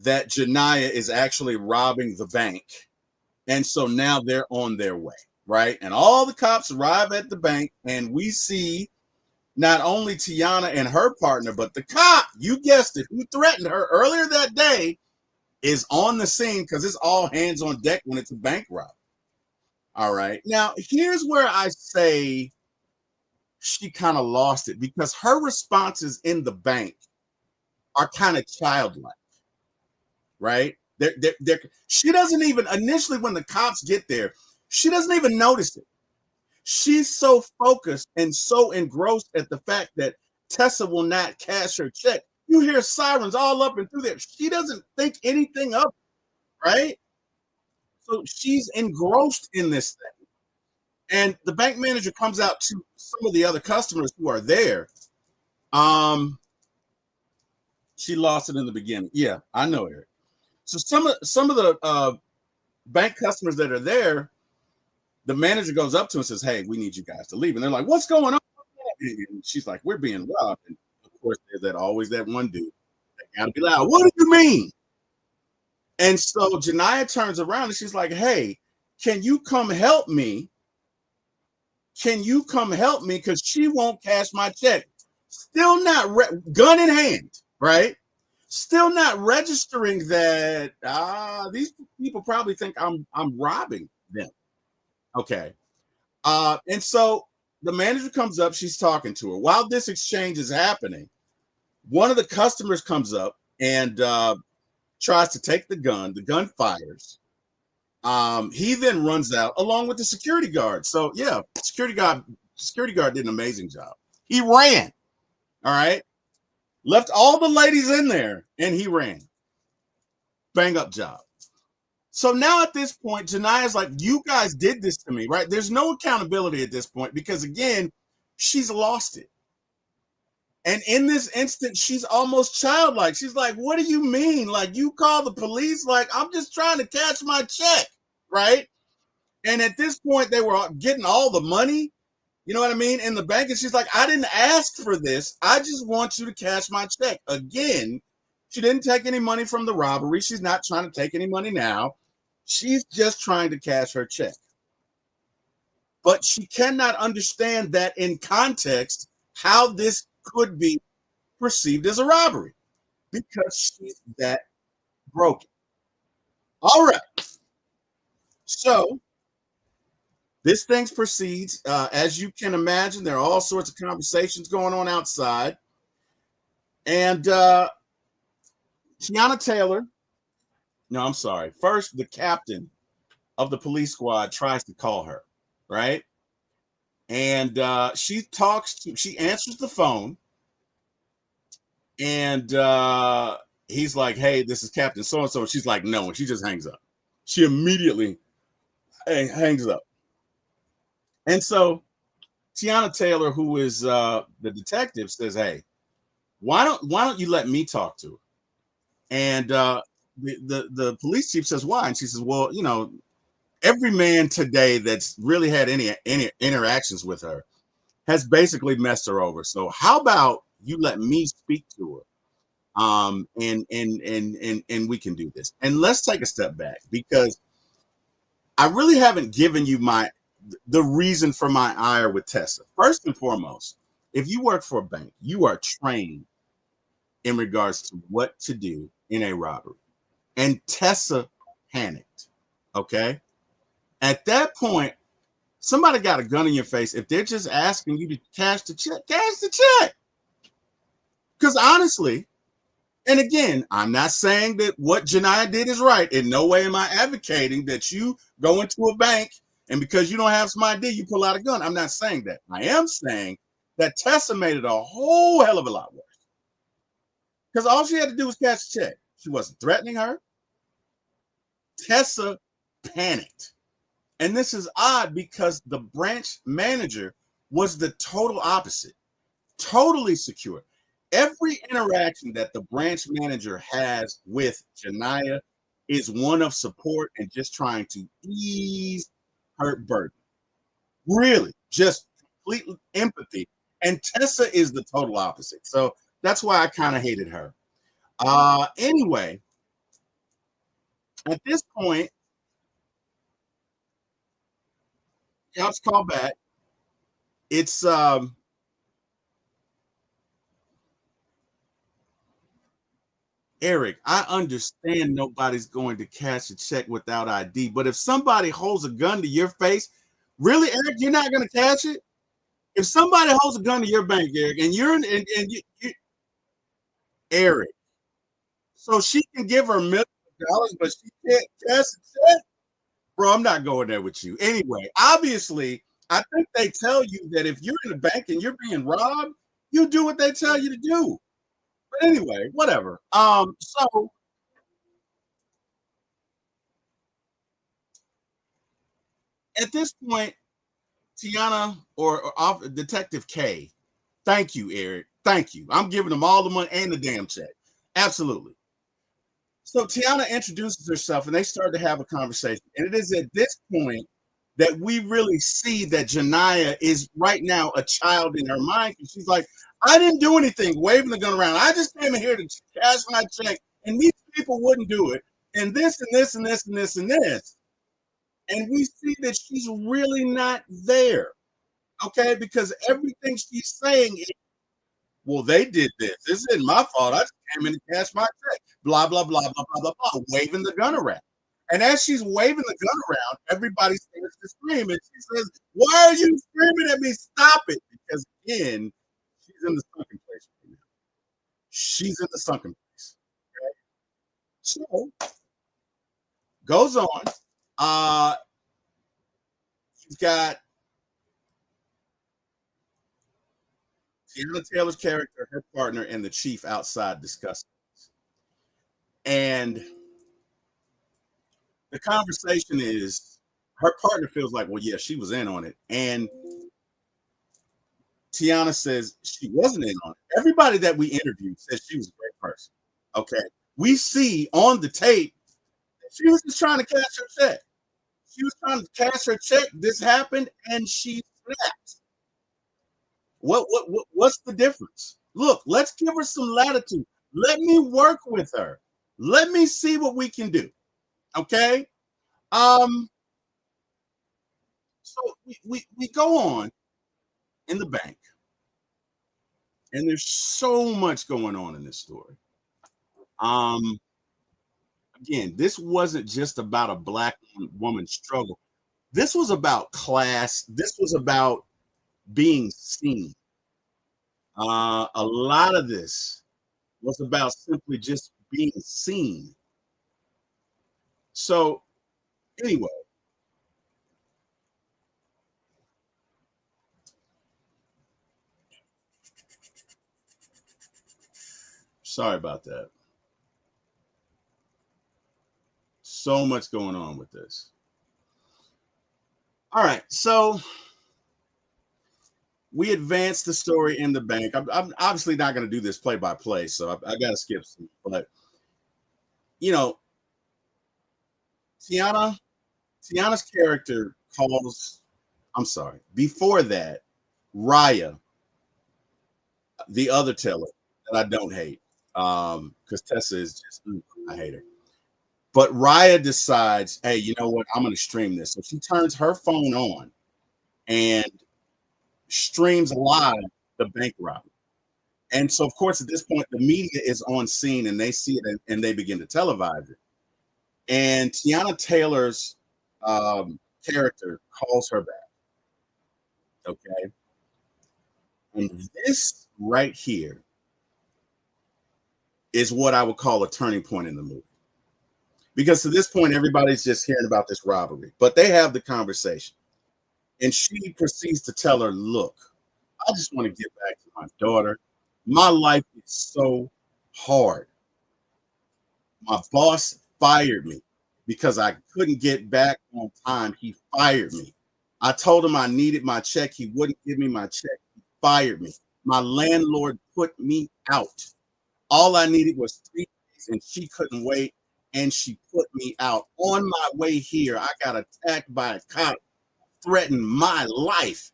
A: that Janiyah is actually robbing the bank. And so now they're on their way, right? And all the cops arrive at the bank, and we see not only Tiana and her partner, but the cop, you guessed it, who threatened her earlier that day, is on the scene because it's all hands on deck when it's a bank robbery. All right. Now, here's where I say she kind of lost it, because her responses in the bank are kind of childlike, right? She doesn't even, initially when the cops get there, she doesn't even notice it. She's so focused and so engrossed at the fact that Tessa will not cash her check. You hear sirens all up and through there. She doesn't think anything of it, right? So she's engrossed in this thing. And the bank manager comes out to some of the other customers who are there. She lost it in the beginning. Yeah, I know, Eric. So some of the bank customers that are there, the manager goes up to and says, hey, we need you guys to leave. And they're like, what's going on? And she's like, we're being robbed. And of course, there's always that one dude that gotta be loud. What do you mean? And so Janiyah turns around and she's like, hey, can you come help me? Can you come help me? Because she won't cash my check. Still not gun in hand, right? Still not registering that these people probably think I'm robbing them. Okay. And so the manager comes up, she's talking to her. While this exchange is happening, one of the customers comes up and tries to take the gun. The gun fires. He then runs out along with the security guard. So yeah, security guard did an amazing job. He ran. All right. Left all the ladies in there and he ran. Bang up job. So now at this point, Janiyah's like, you guys did this to me, right? There's no accountability at this point because, again, she's lost it. And in this instance, she's almost childlike. She's like, what do you mean? Like, you call the police? Like, I'm just trying to cash my check, right? And at this point, they were getting all the money, you know what I mean, in the bank. And she's like, I didn't ask for this. I just want you to cash my check. Again, she didn't take any money from the robbery. She's not trying to take any money now. She's just trying to cash her check. But she cannot understand that in context, how this could be perceived as a robbery because she's that broken. All right. So this thing proceeds. As you can imagine, there are all sorts of conversations going on outside. And Tiana Taylor, no, I'm sorry. First, the captain of the police squad tries to call her, right? And she answers the phone, and he's like, hey, this is Captain so-and-so. And she's like, no, and she just hangs up. She immediately hangs up. And so Tiana Taylor, who is the detective, says, hey, why don't you let me talk to her? And the police chief says, why? And she says, well, you know, every man today that's really had any interactions with her has basically messed her over. So how about You let me speak to her. And we can do this. And let's take a step back because I really haven't given you the reason for my ire with Tessa. First and foremost, if you work for a bank, you are trained in regards to what to do in a robbery. And Tessa panicked. Okay. At that point, somebody got a gun in your face. If they're just asking you to cash the check, cash the check. Because honestly, and again, I'm not saying that what Janiyah did is right. In no way am I advocating that you go into a bank and because you don't have some ID, you pull out a gun. I'm not saying that. I am saying that Tessa made it a whole hell of a lot worse. Because all she had to do was cash the check. She wasn't threatening her. Tessa panicked. And this is odd because the branch manager was the total opposite, totally secure. Every interaction that the branch manager has with Janiyah is one of support and just trying to ease her burden. Really, just complete empathy. And Tessa is the total opposite. So that's why I kind of hated her. Anyway, at this point, cops call back. It's Eric, I understand nobody's going to cash a check without ID, but if somebody holds a gun to your face, really, Eric, you're not going to cash it? If somebody holds a gun to your bank, Eric, and Eric, so she can give her millions of dollars, but she can't cash a check? Bro, I'm not going there with you. Anyway, obviously, I think they tell you that if you're in a bank and you're being robbed, you do what they tell you to do. But anyway, whatever. So at this point, Tiana or Detective K, thank you, Eric. Thank you. I'm giving them all the money and the damn check. Absolutely. So Tiana introduces herself and they start to have a conversation. And it is at this point that we really see that Janiyah is right now a child in her mind. And she's like, I didn't do anything, waving the gun around. I just came in here to cash my check, and these people wouldn't do it. And this and this and this and this and this. And we see that she's really not there. Okay, because everything she's saying is, well, they did this. This isn't my fault. I just came in to cash my check. Blah, blah, blah, blah, blah, blah, blah, waving the gun around. And as she's waving the gun around, everybody starts to scream. And she says, why are you screaming at me? Stop it. Because again, she's in the sunken place right now. She's in the sunken place. Okay? So goes on. Uh, you've got Tiana Taylor's character, her partner, and the chief outside discussing this. And the conversation is her partner feels like, well, yeah, she was in on it. And Tiana says she wasn't in on it. Everybody that we interviewed says she was a great person. Okay. We see on the tape that she was just trying to cash her check. She was trying to cash her check. This happened and she snapped. What's the difference? Look, let's give her some latitude. Let me work with her. Let me see what we can do. Okay. Um, so we go on in the bank, and there's so much going on in this story. Um, again, this wasn't just about a black woman's struggle. This was about class. This was about being seen. A lot of this was about simply just being seen. So anyway, sorry about that. So much going on with this. All right, so we advanced the story in the bank. I'm obviously not going to do this play by play, so I got to skip some. But you know, Tiana, Tiana's character calls. I'm sorry. Before that, Raya The other teller that I don't hate, because Tessa is just, I hate her. But Raya decides, hey, you know what? I'm going to stream this. So she turns her phone on and streams live the bank robbery. And so, of course, at this point, the media is on scene and they see it and they begin to televise it. And Tiana Taylor's character calls her back. Okay. And this right here is what I would call a turning point in the movie. Because to this point, everybody's just hearing about this robbery, but they have the conversation. And she proceeds to tell her, look, I just want to get back to my daughter. My life is so hard. My boss fired me because I couldn't get back on time. He fired me. I told him I needed my check. He wouldn't give me my check. He fired me. My landlord put me out. All I needed was 3 days and she couldn't wait. And she put me out. On my way here, I got attacked by a cop, threatened my life.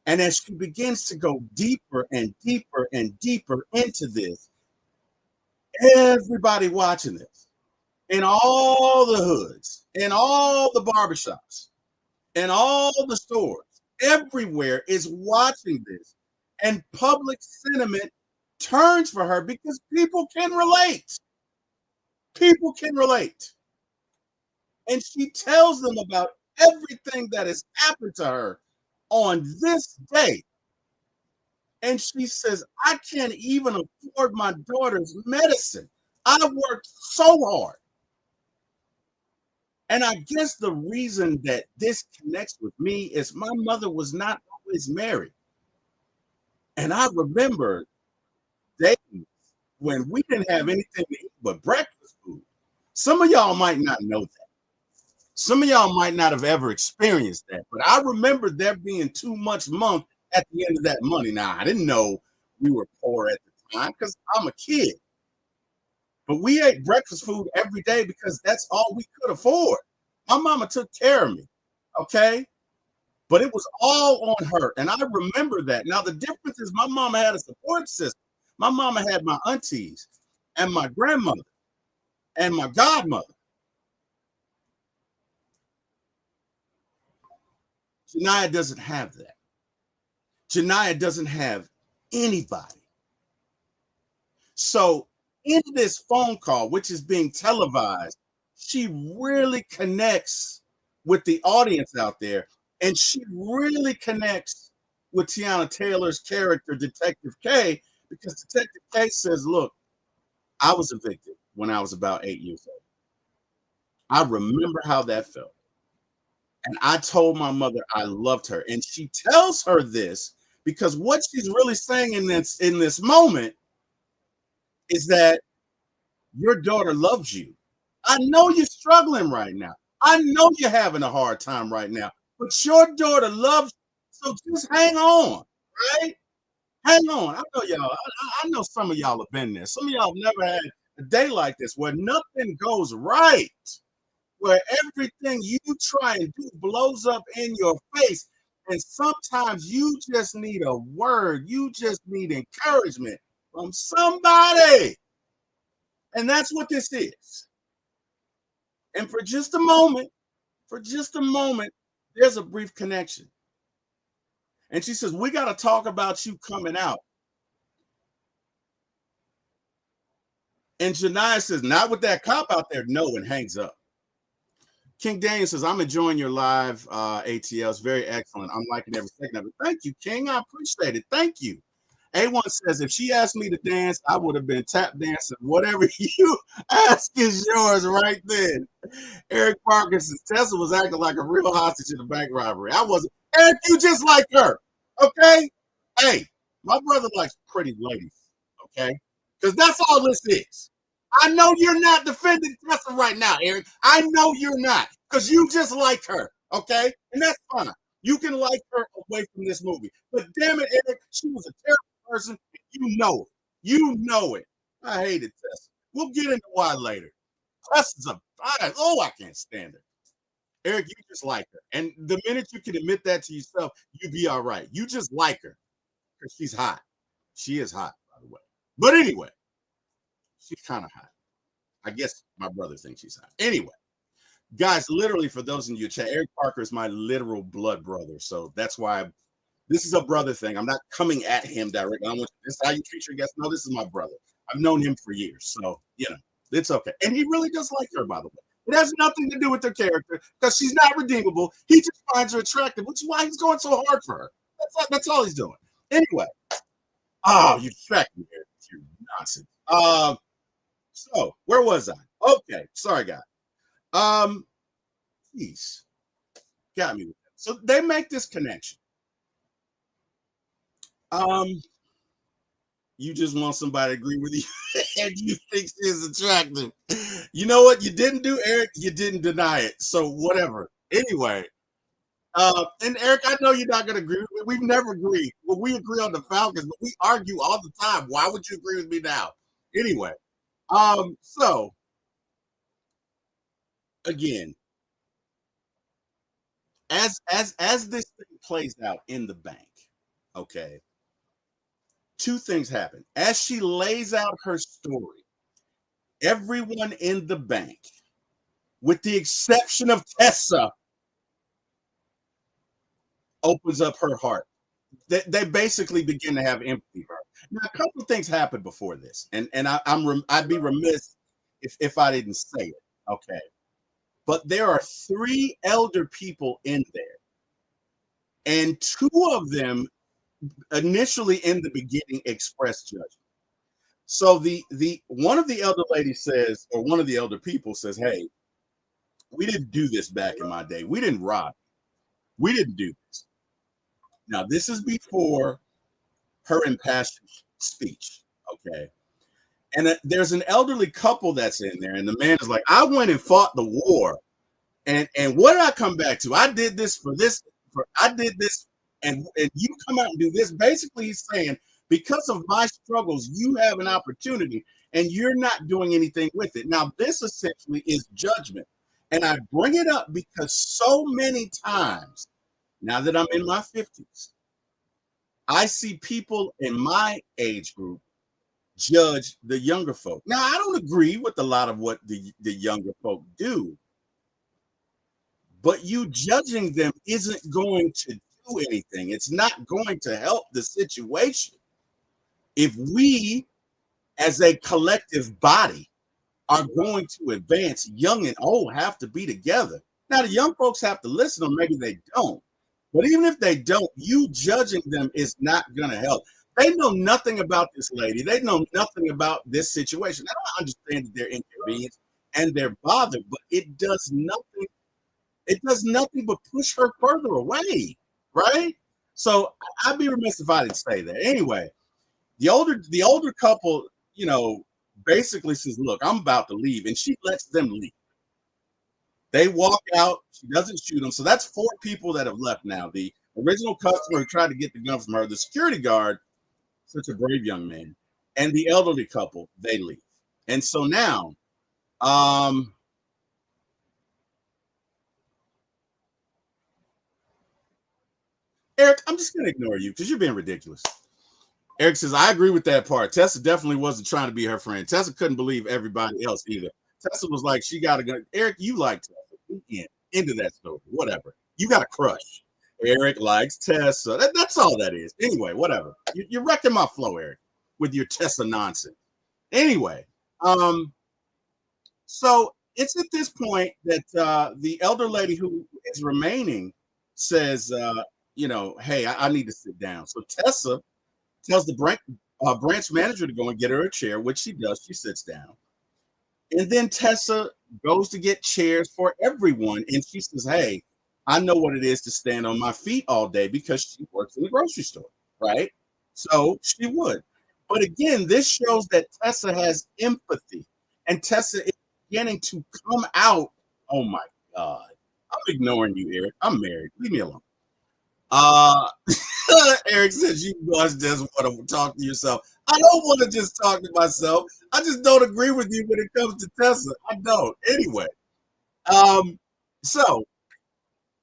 A: And as she begins to go deeper and deeper and deeper into this, everybody watching this, in all the hoods, in all the barbershops, in all the stores, everywhere is watching this. And public sentiment turns for her because people can relate. People can relate. And she tells them about everything that has happened to her on this day. And she says, I can't even afford my daughter's medicine. I worked so hard. And I guess the reason that this connects with me is my mother was not always married. And I remember days when we didn't have anything to eat but breakfast food. Some of y'all might not know that. Some of y'all might not have ever experienced that, but I remember there being too much month at the end of that money. Now, I didn't know we were poor at the time because I'm a kid, but we ate breakfast food every day because that's all we could afford. My mama took care of me, okay? But it was all on her, and I remember that. Now, the difference is my mama had a support system. My mama had my aunties and my grandmother and my godmother. Janiyah doesn't have that. Janiyah doesn't have anybody. So in this phone call, which is being televised, she really connects with the audience out there. And she really connects with Tiana Taylor's character, Detective K, because Detective K says, look, I was evicted when I was about 8 years old. I remember how that felt. And I told my mother I loved her. And she tells her this because what she's really saying in this moment is that your daughter loves you. I know you're struggling right now. I know you're having a hard time right now, but your daughter loves you. So just hang on, right? Hang on. I know y'all. I know some of y'all have been there. Some of y'all have never had a day like this where nothing goes right, where everything you try and do blows up in your face. And sometimes you just need a word. You just need encouragement from somebody. And that's what this is. And for just a moment, there's a brief connection. And she says, we got to talk about you coming out. And Janiyah says, not with that cop out there. No, and hangs up. King Daniel says, I'm enjoying your live ATL. It's very excellent. I'm liking every second of it. Thank you, King. I appreciate it. Thank you. A1 says, if she asked me to dance, I would have been tap dancing. Whatever you ask is yours right then. Eric Parker says, Tessa was acting like a real hostage in a bank robbery. I wasn't. Eric, you just like her. Okay? Hey, my brother likes pretty ladies. Okay? Because that's all this is. I know you're not defending Tessa right now, Eric. I know you're not. Because you just like her. Okay? And that's fine. You can like her away from this movie. But damn it, Eric, she was a terrible person. You know it. You know it. I hated Tessa. We'll get into why later. Tessa's I can't stand her. Eric, you just like her. And the minute you can admit that to yourself, you be all right. You just like her because she's hot. She is hot, by the way. But anyway, she's kind of hot. I guess my brother thinks she's hot. Anyway, guys, literally for those in you chat, Eric Parker is my literal blood brother. So that's why this is a brother thing. I'm not coming at him directly. I want this is how you treat your guests. No, this is my brother. I've known him for years. So, it's okay. And he really does like her, by the way. It has nothing to do with her character because she's not redeemable. He just finds her attractive, which is why he's going so hard for her. That's all he's doing. Anyway, you distracted me there. You nonsense. So where was I? Okay, sorry, guys. Jeez, got me with that. So they make this connection. Um, you just want somebody to agree with you, and you think she's attractive. You know what you didn't do, Eric? You didn't deny it. So whatever. Anyway, and Eric, I know you're not going to agree with me. We've never agreed. Well, we agree on the Falcons, but we argue all the time. Why would you agree with me now? Anyway, so again, as this thing plays out in the bank, okay, two things happen. As she lays out her story, everyone in the bank, with the exception of Tessa, opens up her heart. They basically begin to have empathy for her. Now, a couple of things happened before this, and I'd be remiss if I didn't say it. Okay, but there are three elder people in there, and two of them initially in the beginning expressed judgment. So the one of the elder ladies says, or one of the elder people says, "Hey, we didn't do this back in my day. We didn't rob. We didn't do this." Now, this is before her impassioned speech. Okay. And there's an elderly couple that's in there, and the man is like, "I went and fought the war. And what did I come back to? I did this for this, I did this, and you come out and do this." Basically, he's saying, because of my struggles, you have an opportunity and you're not doing anything with it. Now, this essentially is judgment. And I bring it up because so many times, now that I'm in my 50s, I see people in my age group judge the younger folk. Now, I don't agree with a lot of what the younger folk do, but you judging them isn't going to do anything. It's not going to help the situation. If we, as a collective body, are going to advance, young and old have to be together. Now, the young folks have to listen, or maybe they don't. But even if they don't, you judging them is not going to help. They know nothing about this lady. They know nothing about this situation. I don't understand that they're inconvenienced and they're bothered, but it does nothing. It does nothing but push her further away, right? So I'd be remiss if I didn't say that. Anyway, the older couple, basically says, "Look, I'm about to leave," and she lets them leave. They walk out. She doesn't shoot them. So that's four people that have left now. The original customer who tried to get the gun from her, the security guard, such a brave young man, and the elderly couple, they leave. And so now, Eric, I'm just going to ignore you because you're being ridiculous. Eric says, "I agree with that part. Tessa definitely wasn't trying to be her friend. Tessa couldn't believe everybody else either. Tessa was like, she got a gun." Eric, you like Tessa. Into that story. Whatever. You got a crush. Eric likes Tessa. That's all that is. Anyway, whatever. You're wrecking my flow, Eric, with your Tessa nonsense. Anyway, so it's at this point that the elder lady who is remaining says, "Hey, I need to sit down." So Tessa tells the branch manager to go and get her a chair, which she does. She sits down. And then Tessa goes to get chairs for everyone. And she says, "Hey, I know what it is to stand on my feet all day," because she works in the grocery store, right? So she would. But again, this shows that Tessa has empathy. And Tessa is beginning to come out. Oh my God. I'm ignoring you, Eric. I'm married. Leave me alone. Uh Eric says you must just want to talk to yourself. I don't want to just talk to myself. I just don't agree with you when it comes to Tessa. I don't. Anyway, um, so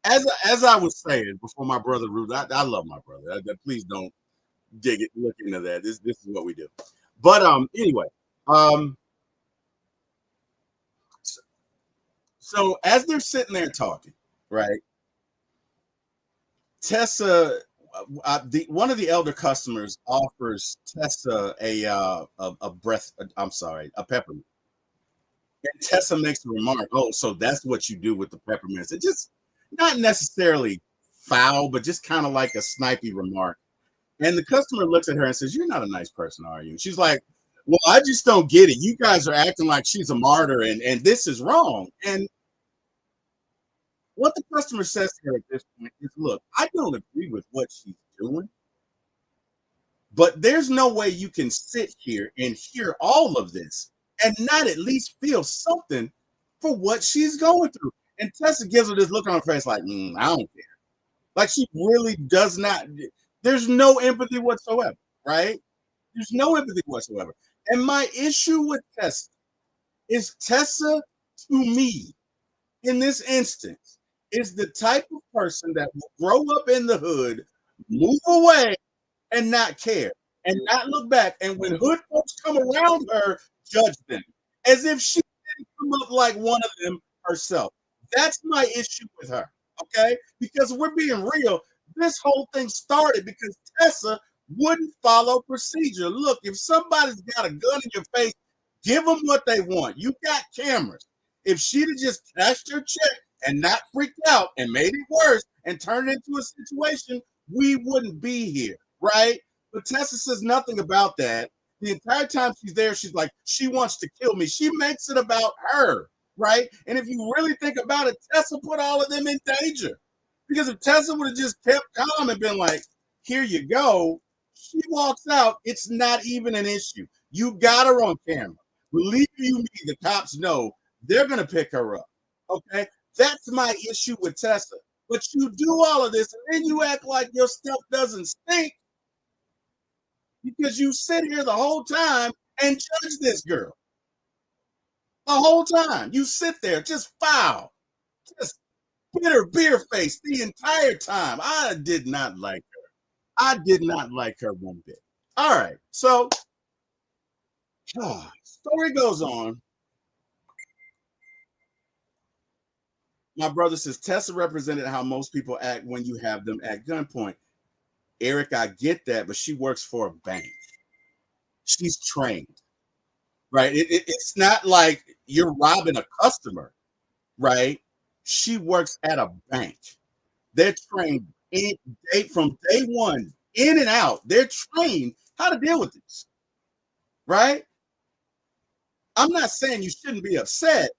A: as I was saying before my brother Ruth, I love my brother. Please don't dig it, look into that. This is what we do. But anyway, um so, so as they're sitting there talking, right? Tessa, one of the elder customers offers Tessa a breath. I'm sorry, a peppermint. And Tessa makes the remark, "Oh, so that's what you do with the peppermints?" It just not necessarily foul, but just kind of like a snipey remark. And the customer looks at her and says, "You're not a nice person, are you?" And she's like, "Well, I just don't get it. You guys are acting like she's a martyr, and this is wrong." And what the customer says to her at this point is, "Look, I don't agree with what she's doing, but there's no way you can sit here and hear all of this and not at least feel something for what she's going through." And Tessa gives her this look on her face like, I don't care. Like she really does not, there's no empathy whatsoever, right? There's no empathy whatsoever. And my issue with Tessa is Tessa, to me, in this instance, is the type of person that will grow up in the hood, move away, and not care and not look back. And when hood folks come around her, judge them as if she didn't come up like one of them herself. That's my issue with her. Okay. Because we're being real. This whole thing started because Tessa wouldn't follow procedure. Look, if somebody's got a gun in your face, give them what they want. You got cameras. If she'd have just cashed her check and not freaked out and made it worse and turned it into a situation, we wouldn't be here, right? But Tessa says nothing about that. The entire time she's there, she's like, she wants to kill me. She makes it about her, right? And if you really think about it, Tessa put all of them in danger. Because if Tessa would have just kept calm and been like, here you go, she walks out, it's not even an issue. You got her on camera. Believe you me, the cops know they're going to pick her up. Okay? That's my issue with Tessa. But you do all of this and then you act like your stuff doesn't stink because you sit here the whole time and judge this girl the whole time. You sit there just foul, just bitter beer face the entire time. I did not like her. I did not like her one bit. All right. So, story goes on. My brother says Tessa represented how most people act when you have them at gunpoint. Eric, I get that, but she works for a bank. She's trained, right? It's not like you're robbing a customer, right? She works at a bank. They're trained from day one, in and out. They're trained how to deal with this, right? I'm not saying you shouldn't be upset,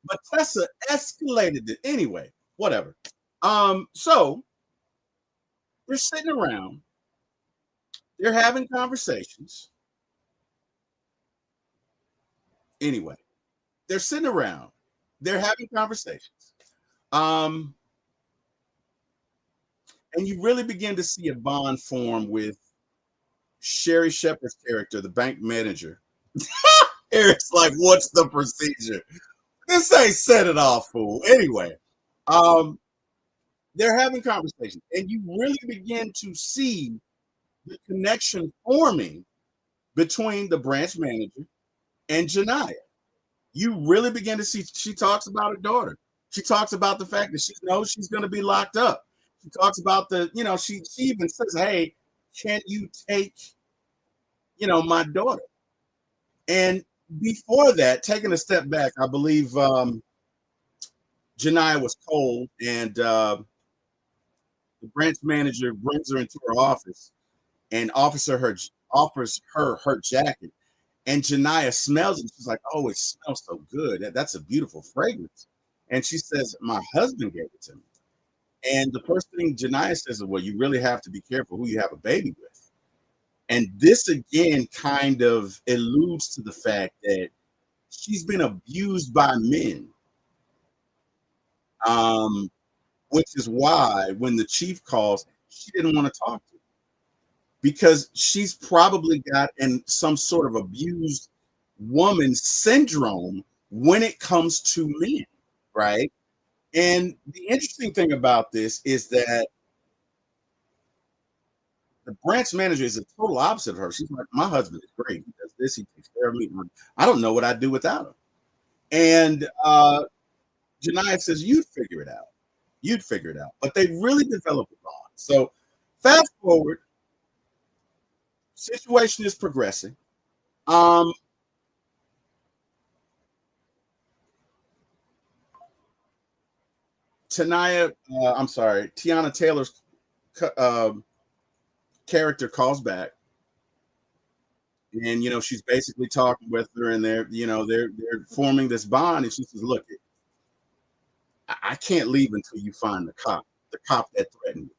A: but Tessa escalated it anyway. Whatever. So they're sitting around, they're having conversations. Anyway, they're sitting around, they're having conversations. Um, and you really begin to see a bond form with Sherry Shepherd's character, the bank manager. Eric's like, what's the procedure? This ain't set it off, fool. Anyway, um, they're having conversations, and you really begin to see the connection forming between the branch manager and Janiyah. You really begin to see she talks about her daughter. She talks about the fact that she knows she's going to be locked up. She talks about she even says, "Hey, can you take my daughter?" And before that, taking a step back, I believe Janiyah was cold, and the branch manager brings her into her office and offers her her jacket. And Janiyah smells it. She's like, "Oh, it smells so good. That's a beautiful fragrance." And she says, "My husband gave it to me." And the first thing Janiyah says is, "Well, you really have to be careful who you have a baby with." And this again kind of alludes to the fact that she's been abused by men. Um, which is why when the chief calls, she didn't want to talk to him because she's probably got some sort of abused woman syndrome when it comes to men, right? And the interesting thing about this is that The branch manager is the total opposite of her. She's like, my husband is great. He does this. He takes care of me. I don't know what I'd do without him. And Janiyah says, you'd figure it out. You'd figure it out. But they really develop a bond. So fast forward, situation is progressing. Um, Tiana Taylor's um, character calls back, and she's basically talking with her, and they're forming this bond, and she says, "Look, I can't leave until you find the cop that threatened you.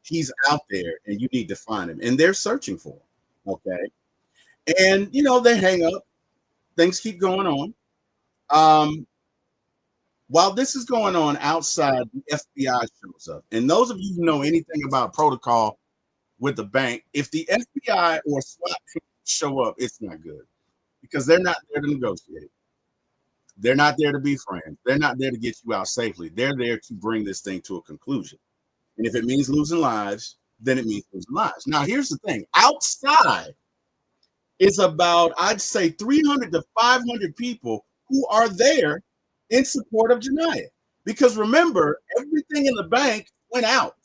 A: He's out there, and you need to find him." And they're searching for him. Okay, and they hang up. Things keep going on. Um, while this is going on outside, the FBI shows up, and those of you who know anything about protocol with the bank, if the FBI or SWAT team show up, it's not good because they're not there to negotiate. They're not there to be friends. They're not there to get you out safely. They're there to bring this thing to a conclusion. And if it means losing lives, then it means losing lives. Now, here's the thing. Outside is about, I'd say, 300 to 500 people who are there in support of Janiyah. Because remember, everything in the bank went out.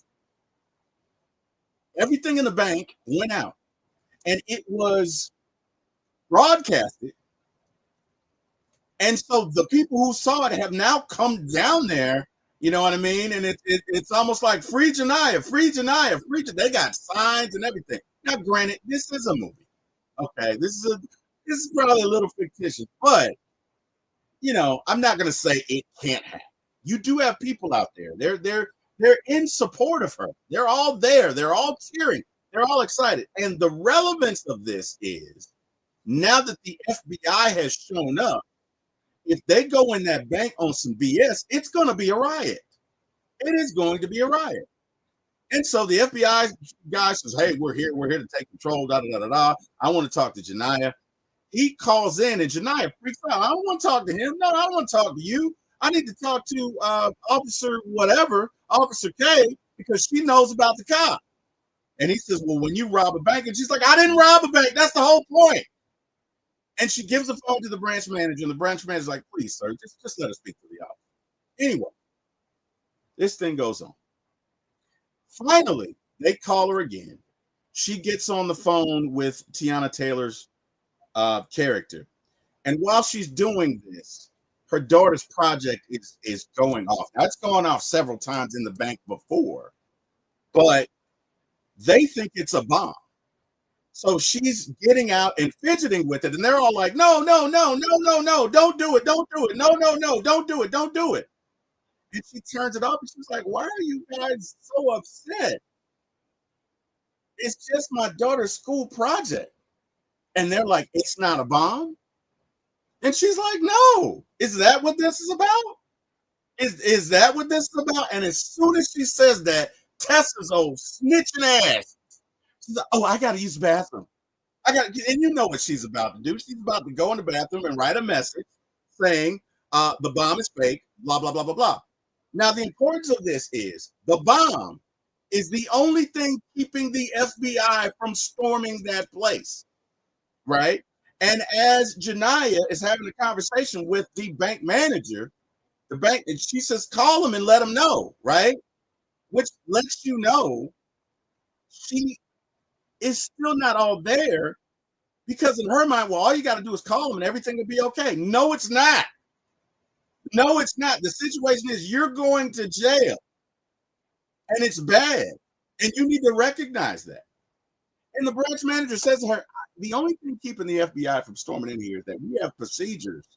A: Everything in the bank went out. And it was broadcasted. And so the people who saw it have now come down there, you know what I mean? And it's almost like free Janiyah, free Janiyah, free Janiyah. They got signs and everything. Now, granted, this is a movie. Okay, this is probably a little fictitious, but I'm not gonna say it can't happen. You do have people out there. They're in support of her. They're all there. They're all cheering. They're all excited. And the relevance of this is now that the FBI has shown up, if they go in that bank on some BS, it's going to be a riot. It is going to be a riot. And so the FBI guy says, "Hey, we're here to take control. Da da da da. I want to talk to Janiyah." He calls in, and Janiyah freaks out. "I don't want to talk to him. No, I don't want to talk to you. I need to talk to Officer whatever, Officer K, because she knows about the cop." And he says, "Well, when you rob a bank," and she's like, "I didn't rob a bank. That's the whole point." And she gives the phone to the branch manager, and the branch manager's like, "Please, sir, just let us speak to the officer." Anyway, this thing goes on. Finally, they call her again. She gets on the phone with Tiana Taylor's character. And while she's doing this, her daughter's project is going off. Now, it's gone off several times in the bank before, but they think it's a bomb. So she's getting out and fidgeting with it, and they're all like, "No, no, no, no, no, no, don't do it, don't do it, no, no, no, don't do it, don't do it." And she turns it off, and she's like, "Why are you guys so upset? It's just my daughter's school project." And they're like, "It's not a bomb?" And she's like, "No. Is that what this is about? Is that what this is about?" And as soon as she says that, Tessa's old snitching ass. She's like, "Oh, I gotta use the bathroom. And you know what she's about to do. She's about to go in the bathroom and write a message saying the bomb is fake, blah, blah, blah, blah, blah." Now, the importance of this is the bomb is the only thing keeping the FBI from storming that place, right? And as Janiyah is having a conversation with the bank manager, and she says, "Call him and let him know," right? Which lets you know she is still not all there because in her mind, well, all you got to do is call him and everything will be okay. No, it's not. No, it's not. The situation is you're going to jail and it's bad. And you need to recognize that. And the branch manager says to her, "The only thing keeping the FBI from storming in here is that we have procedures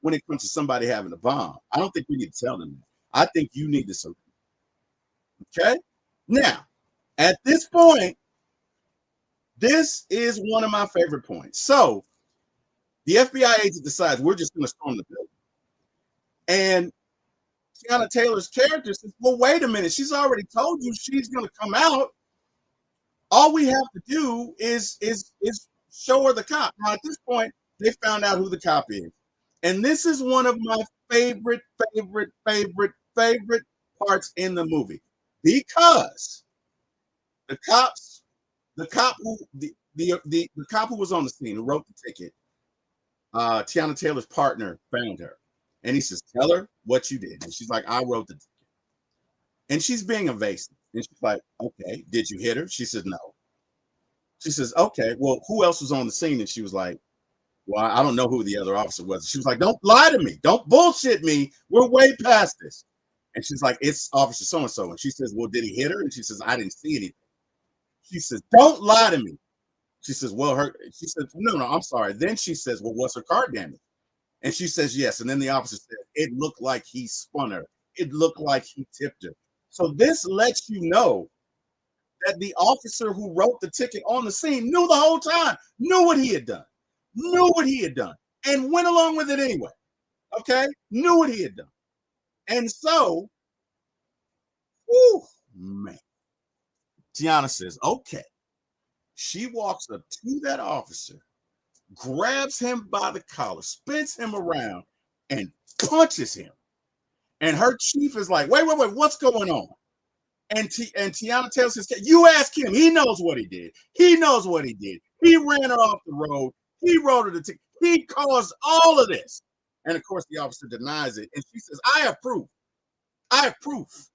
A: when it comes to somebody having a bomb. I don't think we need to tell them that. I think you need to surrender." Okay? Now, at this point, this is one of my favorite points. So the FBI agent decides we're just going to storm the building. And Tiana Taylor's character says, "Well, wait a minute. She's already told you she's going to come out. All we have to do is show her the cop." Now, at this point, they found out who the cop is. And this is one of my favorite, favorite, favorite, favorite parts in the movie. Because the The cop who the cop who was on the scene who wrote the ticket, Tiana Taylor's partner found her, and he says, "Tell her what you did." And she's like, "I wrote the ticket." And she's being evasive. And she's like, "Okay, did you hit her?" She says, "No." She says, "Okay, well, who else was on the scene?" And she was like, "Well, I don't know who the other officer was." She was like, "Don't lie to me. Don't bullshit me. We're way past this." And she's like, "It's Officer so and so." And she says, "Well, did he hit her?" And she says, "I didn't see anything." She says, "Don't lie to me." She says, "Well, her." She says, "No, no, I'm sorry." Then she says, "Well, was her car damaged?" And she says, "Yes." And then the officer said, "It looked like he spun her. It looked like he tipped her." So this lets you know that the officer who wrote the ticket on the scene knew the whole time, knew what he had done, knew what he had done, and went along with it anyway. Okay, knew what he had done, and so, whew, man, Tiana says, "Okay." She walks up to that officer, grabs him by the collar, spins him around, and punches him. And her chief is like, "Wait, wait, wait, what's going on?" And Tiana tells his, "You ask him. He knows what he did. He knows what he did. He ran her off the road. He wrote her the ticket. He caused all of this." And of course, the officer denies it. And she says, "I have proof. I have proof."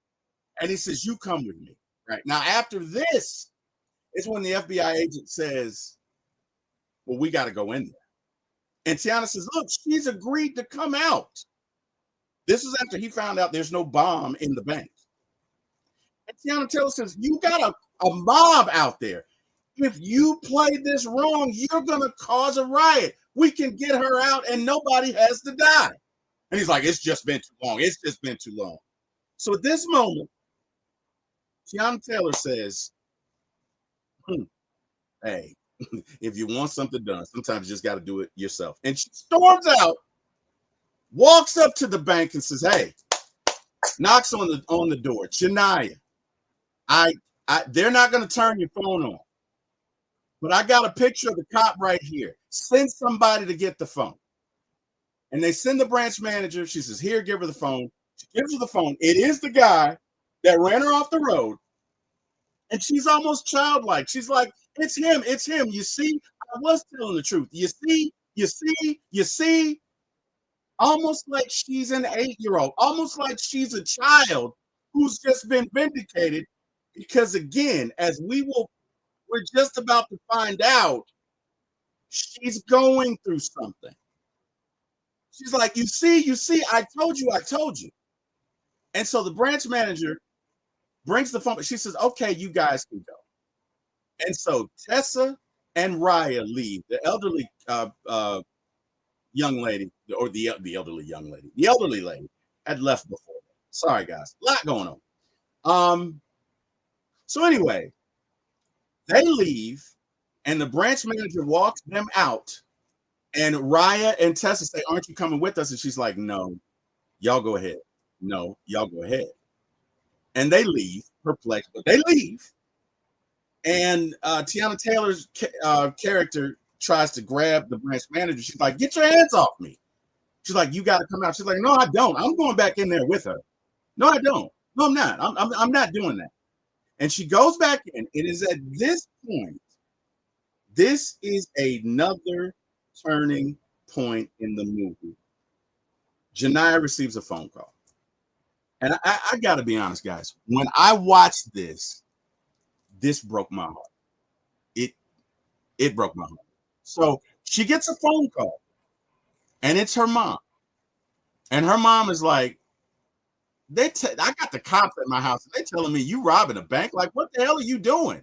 A: And he says, "You come with me." Right now, after this is when the FBI agent says, "Well, we got to go in there." And Tiana says, "Look, she's agreed to come out." This is after he found out there's no bomb in the bank. And Tiana Taylor says, "You got a mob out there. If you play this wrong, you're going to cause a riot. We can get her out and nobody has to die." And he's like, "It's just been too long. It's just been too long." So at this moment, Tiana Taylor says, "Hey, if you want something done, sometimes you just got to do it yourself." And she storms out, walks up to the bank and says, "Hey," knocks on the door. "Janiyah, I, they're not going to turn your phone on, but I got a picture of the cop right here. Send somebody to get the phone." And they send the branch manager. She says, "Here, give her the phone." She gives her the phone. It is the guy that ran her off the road. And she's almost childlike. She's like, "It's him. It's him. You see, I was telling the truth. You see, you see, you see." Almost like she's an 8-year old, almost like she's a child who's just been vindicated. Because again, as we're just about to find out, she's going through something. She's like, you see, I told you, I told you." And so the branch manager brings the phone. She says, "Okay, you guys can go." And so Tessa and Raya leave. The elderly young lady, or the elderly young lady, the elderly lady had left before. Sorry, guys, a lot going on. Um, so anyway, they leave, and the branch manager walks them out. And Raya and Tessa say, "Aren't you coming with us?" And she's like, "No, y'all go ahead. No, y'all go ahead." And they leave, perplexed, but they leave. And Tiana Taylor's character tries to grab the branch manager. She's like, "Get your hands off me." She's like, "You got to come out." She's like, "No, I don't. I'm going back in there with her." "No, I don't. No, I'm not. I'm not doing that." And she goes back in. It is at this point, this is another turning point in the movie. Janiyah receives a phone call. And I got to be honest, guys. When I watched this broke my heart. It it broke my heart. So she gets a phone call, and it's her mom. And her mom is like, I got the cops at my house. And they telling me you robbing a bank. Like, what the hell are you doing?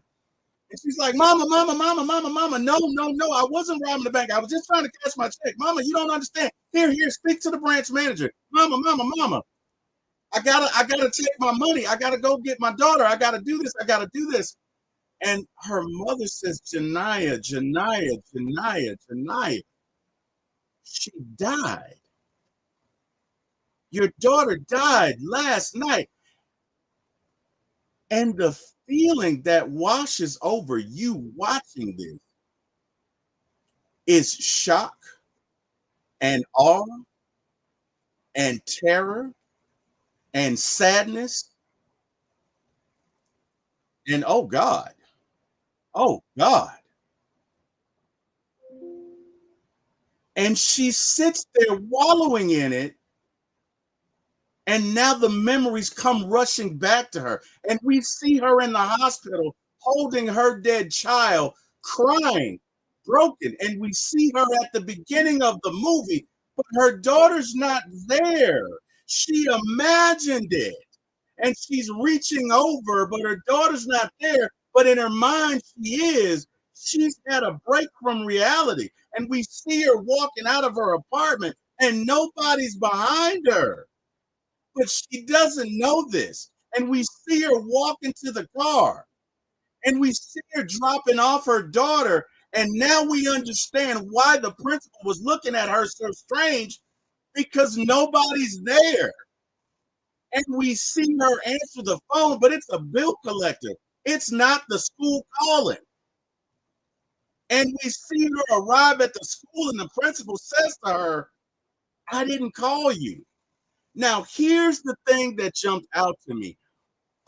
A: And she's like, "Mama, mama, mama, mama, mama. No, no, no. I wasn't robbing the bank. I was just trying to cash my check. Mama, you don't understand. Here, speak to the branch manager. Mama, mama, mama. I gotta take my money. I gotta go get my daughter. I gotta do this. I gotta do this." And her mother says, "Janiyah, Janiyah, Janiyah, Janiyah. She died. Your daughter died last night." And the feeling that washes over you watching this is shock and awe and terror and sadness and, oh God, Oh God. And she sits there wallowing in it. And now the memories come rushing back to her. And we see her in the hospital holding her dead child, crying, broken. And we see her at the beginning of the movie, but her daughter's not there. She imagined it. And she's reaching over, but her daughter's not there. But in her mind, she is. She's had a break from reality. And we see her walking out of her apartment, and nobody's behind her. But she doesn't know this. And we see her walk into the car, and we see her dropping off her daughter. And now we understand why the principal was looking at her so strange, because nobody's there. And we see her answer the phone, but it's a bill collector. It's not the school calling. And we see her arrive at the school, and the principal says to her, I didn't call you. Now, here's the thing that jumped out to me.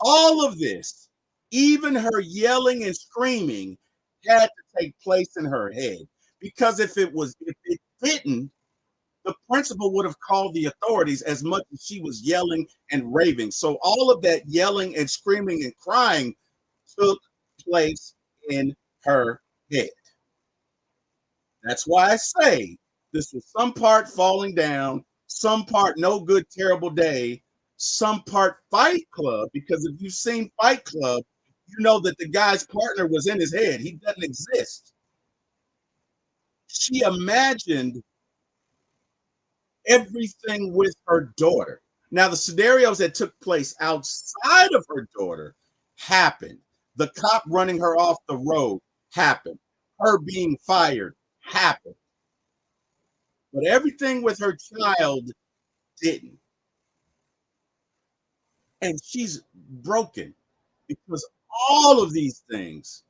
A: All of this, even her yelling and screaming, had to take place in her head. Because if it didn't, the principal would have called the authorities as much as she was yelling and raving. So all of that yelling and screaming and crying took place in her head. That's why I say this was some part falling down, some part no good, terrible day, some part Fight Club. Because if you've seen Fight Club, you know that the guy's partner was in his head. He doesn't exist. She imagined everything with her daughter. Now, the scenarios that took place outside of her daughter happened. The cop running her off the road happened. Her being fired happened. But everything with her child didn't. And she's broken because all of these things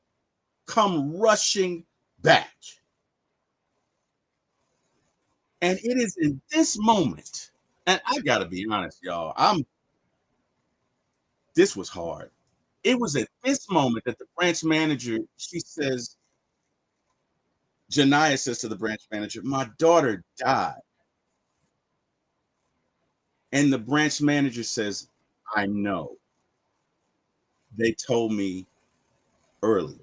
A: come rushing back. And it is in this moment, and I gotta be honest, y'all. This was hard. It was at this moment that the branch manager, she says, Janiyah says to the branch manager, my daughter died. And the branch manager says, I know. They told me earlier.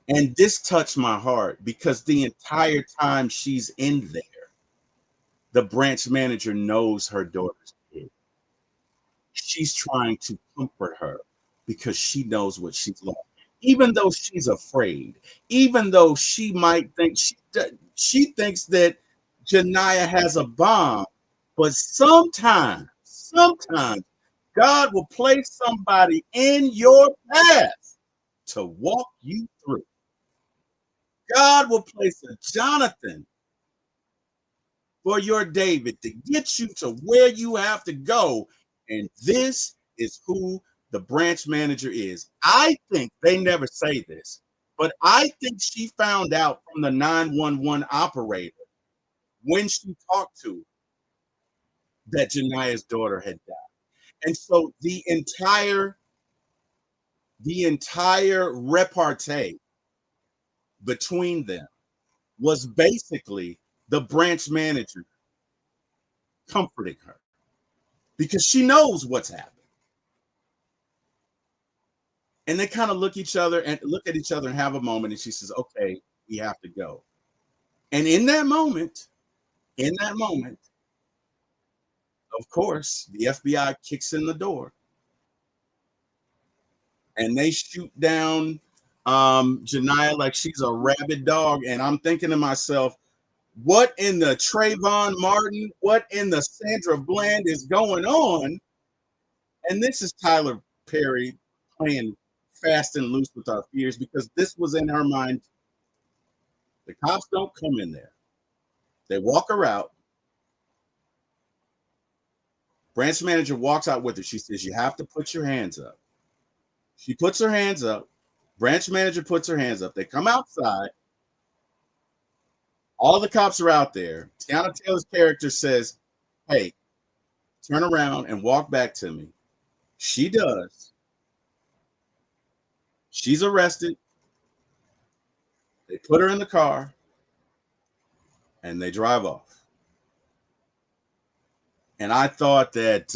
A: And this touched my heart because the entire time she's in there, the branch manager knows her daughter's dead. She's trying to comfort her because she knows what she's lost. Even though she's afraid, even though she might think she thinks that Janiyah has a bomb, but sometimes God will place somebody in your path to walk you through. God will place a Jonathan for your David to get you to where you have to go. And this is who the branch manager is. I think they never say this, but I think she found out from the 911 operator when she talked to her that Janiyah's daughter had died. And so the entire repartee between them was basically the branch manager comforting her because she knows what's happened. And they kind of look at each other and have a moment. And she says, okay, we have to go. And in that moment, of course, the FBI kicks in the door and they shoot down Janiyah like she's a rabid dog. And I'm thinking to myself, what in the Trayvon Martin, what in the Sandra Bland is going on? And this is Tyler Perry playing fast and loose with our fears because this was in her mind. The cops don't come in there. They walk her out. Branch manager walks out with her. She says, you have to put your hands up. She puts her hands up. Branch manager puts her hands up. They come outside. All the cops are out there. Tiana Taylor's character says, hey, turn around and walk back to me. She does. She's arrested. They put her in the car and they drive off. And I thought this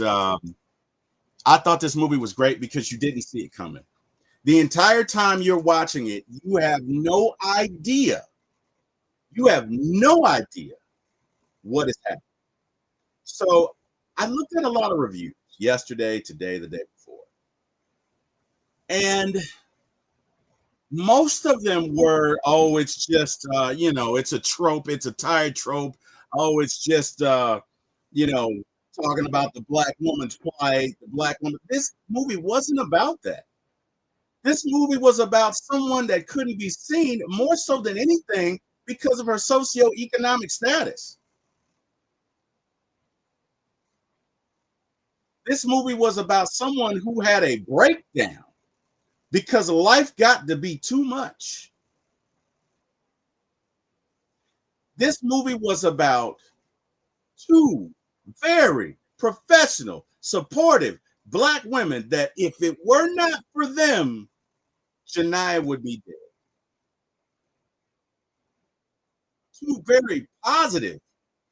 A: movie was great because you didn't see it coming. The entire time you're watching it, you have no idea. You have no idea what is happening. So I looked at a lot of reviews yesterday, today, the day before, and most of them were, oh, it's just, it's a trope, it's a tired trope. Oh, it's just, you know, talking about the black woman's plight, the black woman. This movie wasn't about that. This movie was about someone that couldn't be seen more so than anything because of her socioeconomic status. This movie was about someone who had a breakdown because life got to be too much. This movie was about two very professional, supportive black women that if it were not for them, Shania would be dead. Two very positive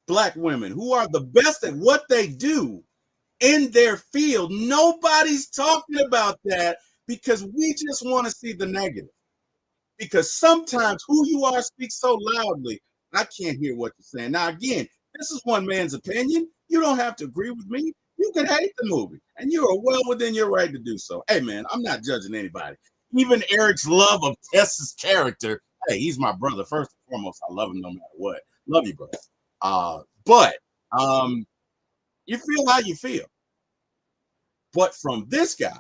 A: black women who are the best at what they do in their field. Nobody's talking about that because we just want to see the negative. Because sometimes who you are speaks so loudly, I can't hear what you're saying. Now, again, this is one man's opinion. You don't have to agree with me. You can hate the movie, and you are well within your right to do so. Hey, man, I'm not judging anybody. Even Eric's love of Tessa's character, hey, he's my brother. First and foremost, I love him no matter what. Love you, brother. But you feel how you feel. But from this guy,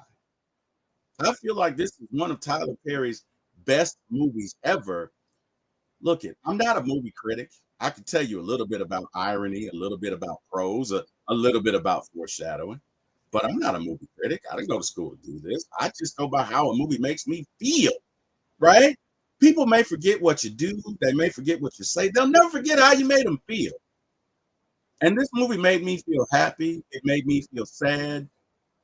A: I feel like this is one of Tyler Perry's best movies ever. Look, I'm not a movie critic. I can tell you a little bit about irony, a little bit about prose, a little bit about foreshadowing, but I'm not a movie critic. I didn't go to school to do this. I just go by how a movie makes me feel, right? People may forget what you do, they may forget what you say, they'll never forget how you made them feel. And this movie made me feel happy, it made me feel sad,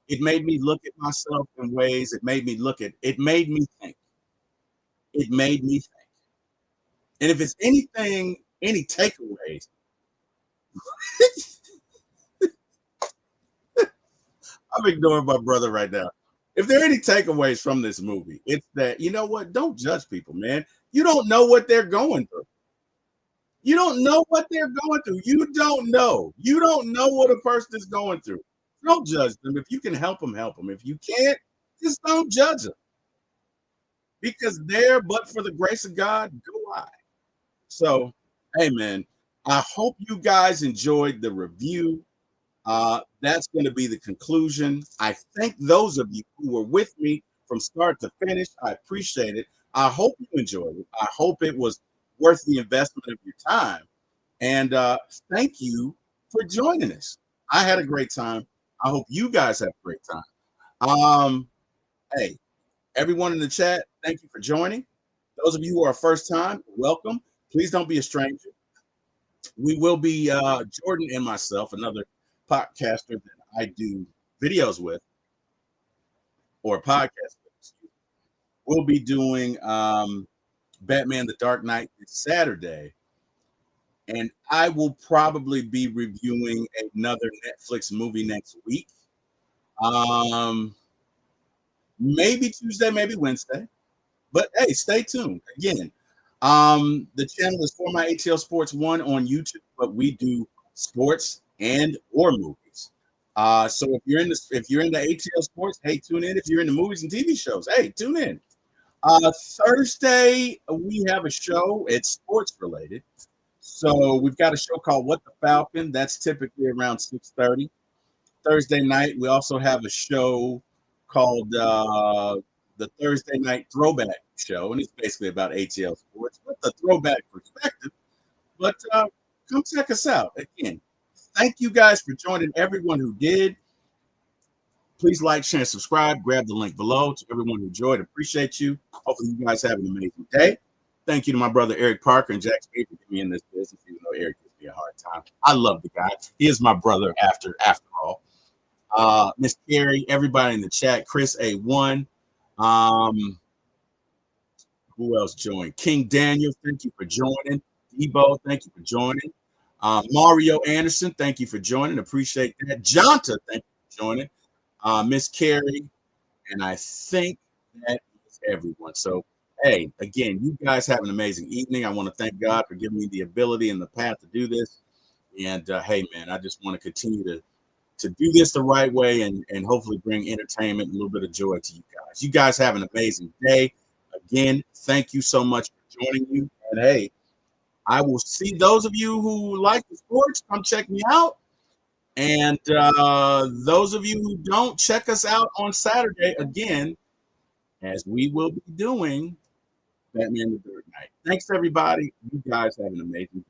A: it made me look at myself in ways, it made me think. It made me think. And if it's anything, any takeaways, I'm ignoring my brother right now. If there are any takeaways from this movie, it's that, you know what? Don't judge people, man. You don't know what they're going through. You don't know what they're going through. You don't know. You don't know what a person is going through. Don't judge them. If you can help them, help them. If you can't, just don't judge them. Because there, but for the grace of God, go I. So, hey, man, I hope you guys enjoyed the review. That's going to be the conclusion. I thank those of you who were with me from start to finish. I appreciate it. I hope you enjoyed it. I hope it was worth the investment of your time. And thank you for joining us. I had a great time. I hope you guys have a great time. Hey, everyone in the chat, thank you for joining. Those of you who are first time, welcome. Please don't be a stranger. We will be Jordan and myself, another podcaster that I do videos with, or podcast with. We'll be doing Batman: The Dark Knight this Saturday, and I will probably be reviewing another Netflix movie next week. Maybe Tuesday, maybe Wednesday. But hey, stay tuned. Again, the channel is For My ATL Sports 1 on YouTube, but we do sports and or movies. So if you're into ATL sports, hey, tune in. If you're into movies and TV shows, hey, tune in. Thursday we have a show. It's sports related. So we've got a show called What the Falcon. That's typically around 6:30. Thursday night we also have a show called the Thursday night throwback show, and it's basically about ATL sports with a throwback perspective. But come check us out. Again, thank you guys for joining. Everyone who did, please like, share, and subscribe. Grab the link below. To everyone who enjoyed, appreciate you. Hopefully you guys have an amazing day. Thank you to my brother Eric Parker and Jack Spade for getting me in this business, even though Eric gives me a hard time. I love the guy. He is my brother after all. Miss Carrie, everybody in the chat, Chris A1. Who else joined? King Daniel, thank you for joining. Debo, thank you for joining. Mario Anderson, thank you for joining. Appreciate that. Jonta, thank you for joining. Miss Carrie, and I think that is everyone. So, hey, again, you guys have an amazing evening. I want to thank God for giving me the ability and the path to do this. And hey, man, I just want to continue to do this the right way and hopefully bring entertainment and a little bit of joy to you guys. You guys have an amazing day. Again, thank you so much for joining me. And hey, I will see those of you who like the sports, come check me out. And those of you who don't, check us out on Saturday again, as we will be doing Batman the Dark Knight. Thanks, everybody. You guys have an amazing day.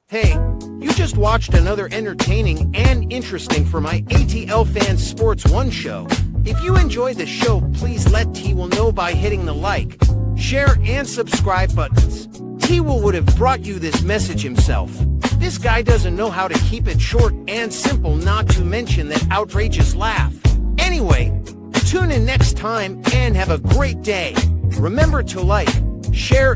B: Hey, you just watched another entertaining and interesting for my ATL Fans Sports 1 show. If you enjoyed the show, please let T-Will know by hitting the like, share, and subscribe buttons. T-Will would have brought you this message himself. This guy doesn't know how to keep it short and simple, not to mention that outrageous laugh. Anyway, tune in next time and have a great day. Remember to like, share,